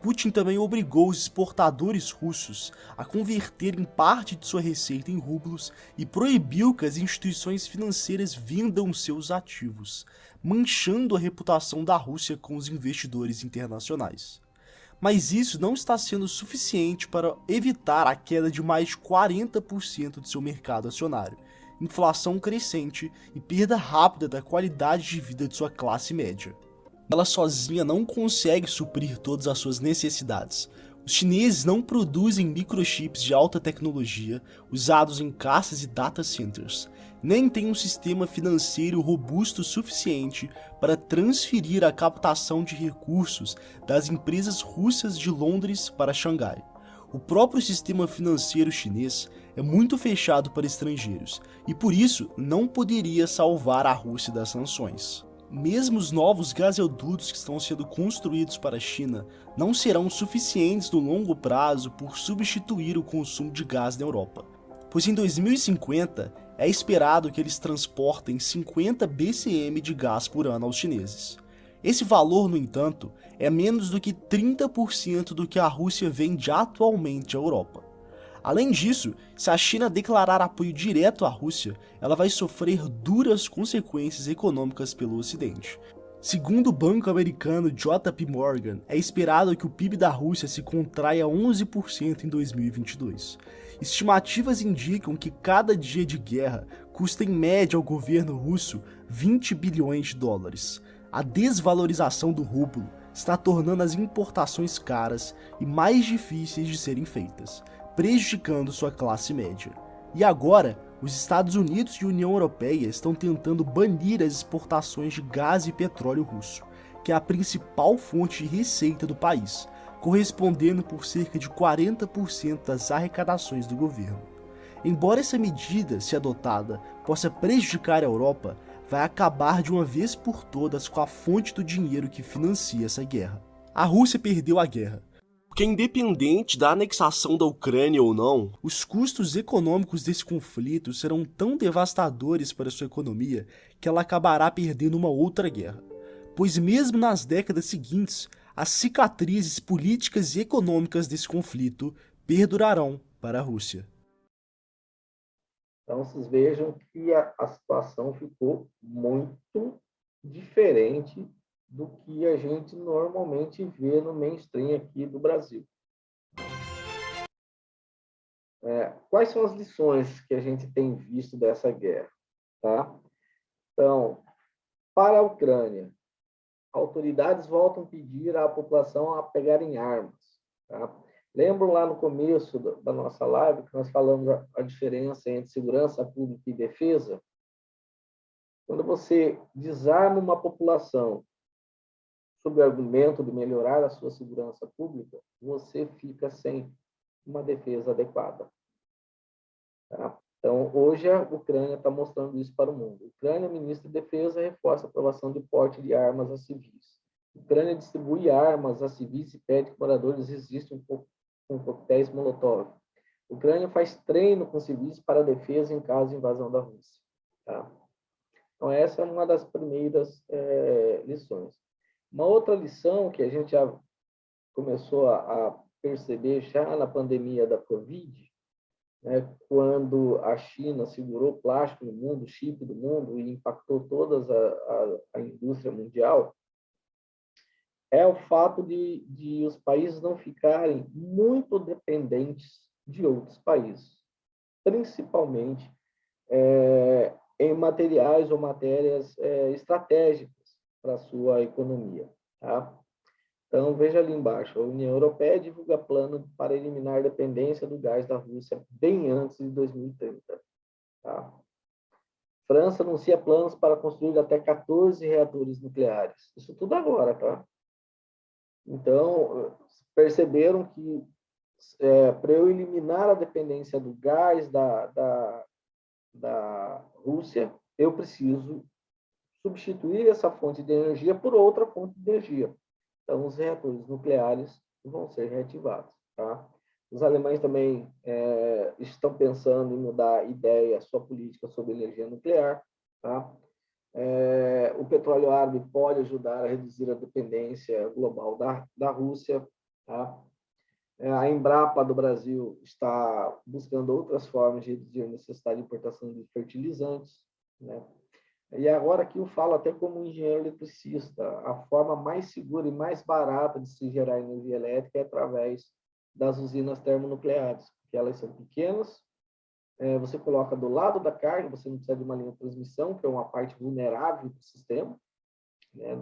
Putin também obrigou os exportadores russos a converterem parte de sua receita em rublos e proibiu que as instituições financeiras vendam seus ativos, manchando a reputação da Rússia com os investidores internacionais. Mas isso não está sendo suficiente para evitar a queda de mais de 40% de seu mercado acionário, inflação crescente e perda rápida da qualidade de vida de sua classe média. Ela sozinha não consegue suprir todas as suas necessidades. Os chineses não produzem microchips de alta tecnologia usados em caças e data centers, nem têm um sistema financeiro robusto o suficiente para transferir a captação de recursos das empresas russas de Londres para Xangai. O próprio sistema financeiro chinês é muito fechado para estrangeiros e por isso não poderia salvar a Rússia das sanções. Mesmo os novos gasodutos que estão sendo construídos para a China não serão suficientes no longo prazo por substituir o consumo de gás na Europa, pois em 2050 é esperado que eles transportem 50 BCM de gás por ano aos chineses. Esse valor, no entanto, é menos do que 30% do que a Rússia vende atualmente à Europa. Além disso, se a China declarar apoio direto à Rússia, ela vai sofrer duras consequências econômicas pelo Ocidente. Segundo o banco americano JP Morgan, é esperado que o PIB da Rússia se contraia 11% em 2022. Estimativas indicam que cada dia de guerra custa em média ao governo russo 20 bilhões de dólares. A desvalorização do rublo está tornando as importações caras e mais difíceis de serem feitas, prejudicando sua classe média. E agora, os Estados Unidos e a União Europeia estão tentando banir as exportações de gás e petróleo russo, que é a principal fonte de receita do país, correspondendo por cerca de 40% das arrecadações do governo. Embora essa medida, se adotada, possa prejudicar a Europa, vai acabar de uma vez por todas com a fonte do dinheiro que financia essa guerra. A Rússia perdeu a guerra, porque independente da anexação da Ucrânia ou não, os custos econômicos desse conflito serão tão devastadores para sua economia que ela acabará perdendo uma outra guerra. Pois mesmo nas décadas seguintes, as cicatrizes políticas e econômicas desse conflito perdurarão para a Rússia. Então, vocês vejam que a situação ficou muito diferente do que a gente normalmente vê no mainstream aqui do Brasil. Quais são as lições que a gente tem visto dessa guerra? Tá? Então, para a Ucrânia, autoridades voltam a pedir à população a pegarem armas. Tá? Lembram lá no começo da nossa live que nós falamos a diferença entre segurança pública e defesa? Quando você desarma uma população sob o argumento de melhorar a sua segurança pública, você fica sem uma defesa adequada. Tá? Então, hoje a Ucrânia está mostrando isso para o mundo. A Ucrânia, ministra da Defesa, reforça a aprovação de porte de armas a civis. A Ucrânia distribui armas a civis e pede que moradores resistam com coquetéis Molotov. A Ucrânia faz treino com civis para defesa em caso de invasão da Rússia. Tá? Então, essa é uma das primeiras lições. Uma outra lição que a gente já começou a perceber já na pandemia da Covid, né, quando a China segurou plástico no mundo, chip do mundo, e impactou toda a indústria mundial, é o fato de os países não ficarem muito dependentes de outros países, principalmente em materiais ou matérias estratégicas para a sua economia. Tá? Então, veja ali embaixo, a União Europeia divulga plano para eliminar a dependência do gás da Rússia bem antes de 2030. Tá? França anuncia planos para construir até 14 reatores nucleares. Isso tudo agora, tá? Então, perceberam que para eu eliminar a dependência do gás da Rússia, eu preciso substituir essa fonte de energia por outra fonte de energia. Então, os reatores nucleares vão ser reativados. Tá? Os alemães também estão pensando em mudar a ideia, a sua política sobre energia nuclear. Tá? O petróleo árabe pode ajudar a reduzir a dependência global da Rússia. Tá? A Embrapa do Brasil está buscando outras formas de reduzir a necessidade de importação de fertilizantes. Né? E agora aqui eu falo até como engenheiro eletricista, a forma mais segura e mais barata de se gerar energia elétrica é através das usinas termonucleares, porque elas são pequenas, você coloca do lado da carga, você não precisa de uma linha de transmissão, que é uma parte vulnerável do sistema, né?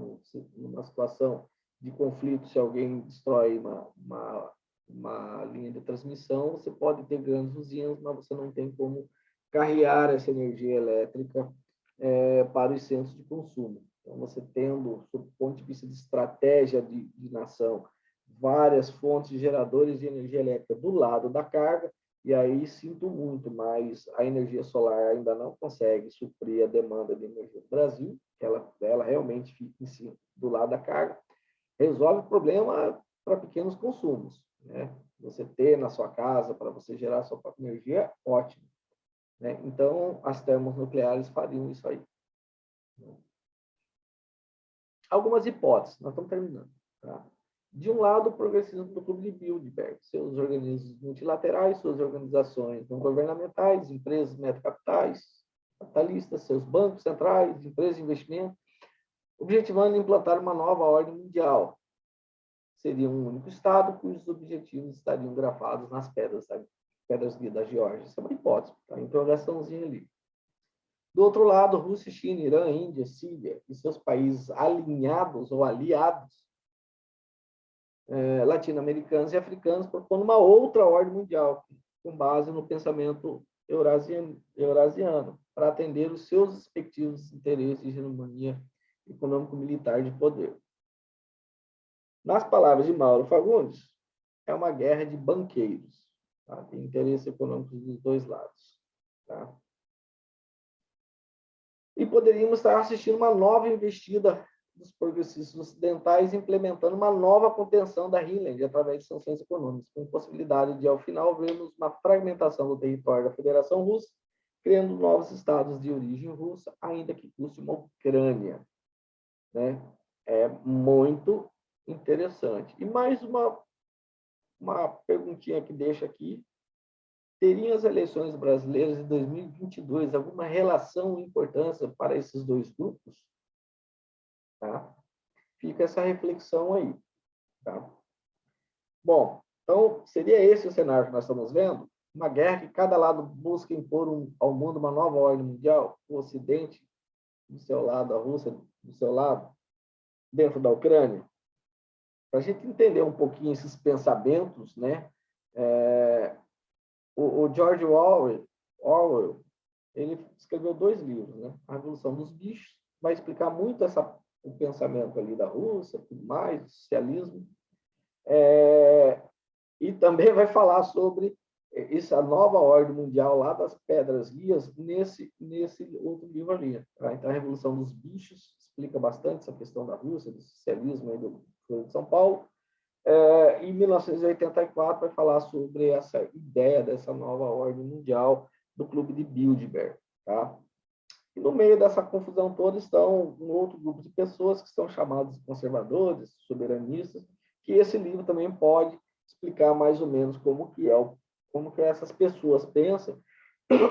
Numa situação de conflito, se alguém destrói uma linha de transmissão, você pode ter grandes usinas, mas você não tem como carregar essa energia elétrica para os centros de consumo. Então, você tendo, do ponto de vista de estratégia de nação, várias fontes de geradores de energia elétrica do lado da carga, e aí sinto muito, mas a energia solar ainda não consegue suprir a demanda de energia do Brasil, que ela realmente fica em cima, do lado da carga. Resolve o problema para pequenos consumos. Né? Você ter na sua casa, para você gerar a sua própria energia, ótimo. Né? Então, as termonucleares fariam isso aí. Algumas hipóteses, nós estamos terminando. Tá? De um lado, o progressismo do Clube de Bilderberg, seus organismos multilaterais, suas organizações não governamentais, empresas metacapitais, capitalistas, seus bancos centrais, empresas de investimento, objetivando implantar uma nova ordem mundial. Seria um único Estado cujos objetivos estariam grafados nas pedras da Geórgia. Isso é uma hipótese, tá? Interrogaçãozinha ali. Do outro lado, Rússia, China, Irã, Índia, Síria e seus países alinhados ou aliados latino-americanos e africanos propondo uma outra ordem mundial, com base no pensamento eurasiano, para atender os seus respectivos interesses de hegemonia econômico-militar de poder. Nas palavras de Mauro Fagundes, é uma guerra de banqueiros. Tá? Tem interesse econômico dos dois lados. Tá? E poderíamos estar assistindo uma nova investida dos progressistas ocidentais implementando uma nova contenção da Finlândia através de sanções econômicas, com possibilidade de, ao final, vermos uma fragmentação do território da Federação Russa, criando novos estados de origem russa, ainda que custe uma Ucrânia. Né? É muito interessante. E mais uma perguntinha que deixa aqui. Teriam as eleições brasileiras de 2022 alguma relação e importância para esses dois grupos? Tá? Fica essa reflexão aí. Tá? Bom, então, seria esse o cenário que nós estamos vendo? Uma guerra que cada lado busca impor ao mundo uma nova ordem mundial, o Ocidente do seu lado, a Rússia do seu lado, dentro da Ucrânia. Para a gente entender um pouquinho esses pensamentos, né? O George Orwell, ele escreveu 2 livros, né? A Revolução dos Bichos, vai explicar muito o pensamento ali da Rússia, tudo mais, do socialismo, e também vai falar sobre essa nova ordem mundial lá das Pedras Guias nesse outro livro ali. Tá? Então, a Revolução dos Bichos explica bastante essa questão da Rússia, do socialismo aí do Foro de São Paulo. Em 1984 vai falar sobre essa ideia dessa nova ordem mundial do Clube de Bilderberg. Tá? E no meio dessa confusão toda estão um outro grupo de pessoas que são chamados conservadores, soberanistas, que esse livro também pode explicar mais ou menos como que essas pessoas pensam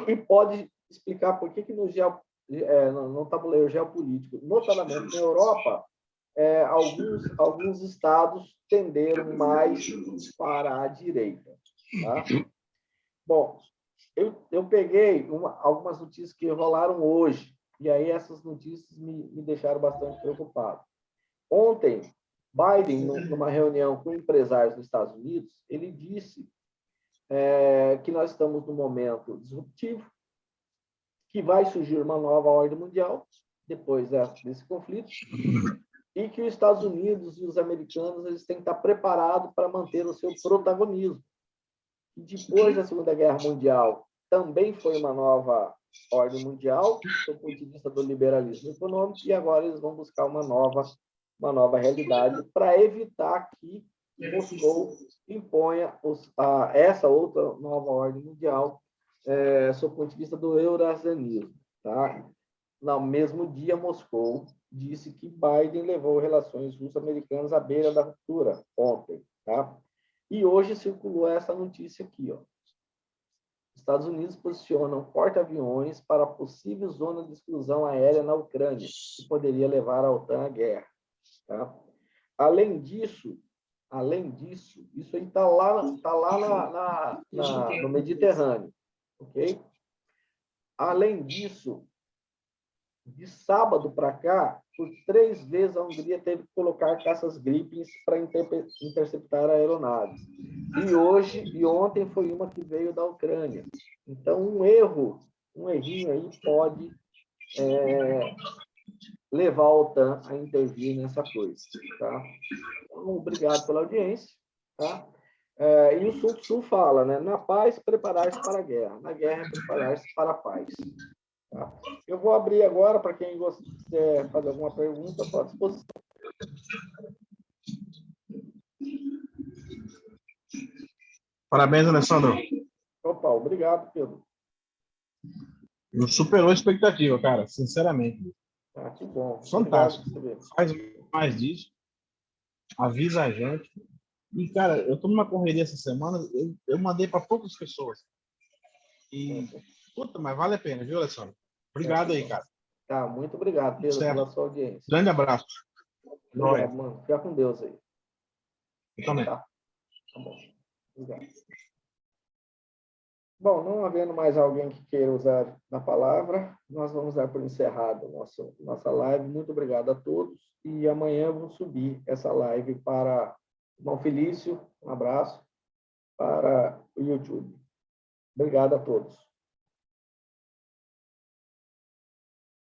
e pode explicar por que no tabuleiro geopolítico, notadamente na Europa, alguns estados tenderam mais para a direita. Tá? Bom, eu peguei algumas notícias que rolaram hoje, e aí essas notícias me deixaram bastante preocupado. Ontem, Biden, numa reunião com empresários dos Estados Unidos, ele disse que nós estamos num momento disruptivo, que vai surgir uma nova ordem mundial depois desse conflito, e que os Estados Unidos e os americanos eles têm que estar preparados para manter o seu protagonismo. E depois da Segunda Guerra Mundial, também foi uma nova ordem mundial, do ponto de vista do liberalismo econômico, e agora eles vão buscar uma nova realidade para evitar que Moscou imponha essa outra nova ordem mundial, sob o ponto de vista do eurasianismo. Tá? No mesmo dia, Moscou disse que Biden levou relações russo-americanas à beira da ruptura, ontem. Tá? E hoje circulou essa notícia aqui. Ó. Estados Unidos posicionam porta-aviões para possível zona de exclusão aérea na Ucrânia, que poderia levar a OTAN à guerra. Tá? Além disso, isso aí está lá no Mediterrâneo. Okay? Além disso, de sábado para cá, por 3 vezes a Hungria teve que colocar caças Gripens para interceptar aeronaves. E ontem foi uma que veio da Ucrânia. Então, um errinho aí pode levar a OTAN a intervir nessa coisa. Tá? Então, obrigado pela audiência. Tá? E o Sun Tzu fala, né? Na paz, preparar-se para a guerra. Na guerra, preparar-se para a paz. Tá? Eu vou abrir agora para quem quiser fazer alguma pergunta, estou à disposição. Parabéns, Alessandro. Opa, obrigado, Pedro. Superou a expectativa, cara, sinceramente. Que bom. Fantástico. Faz mais disso. Avisa a gente. E, cara, eu estou numa correria essa semana, eu mandei para poucas pessoas. E, puta, mas vale a pena, viu, Alessandro? Obrigado aí, cara. Tá, muito obrigado, Pedro, pela sua audiência. Grande abraço. Obrigado, mano. Fica com Deus aí. Eu também. Tá bom. Obrigado. Bom, não havendo mais alguém que queira usar a palavra, nós vamos dar por encerrado nossa live. Muito obrigado a todos. E amanhã eu vou subir essa live para o irmão Felício, um abraço, para o YouTube. Obrigado a todos.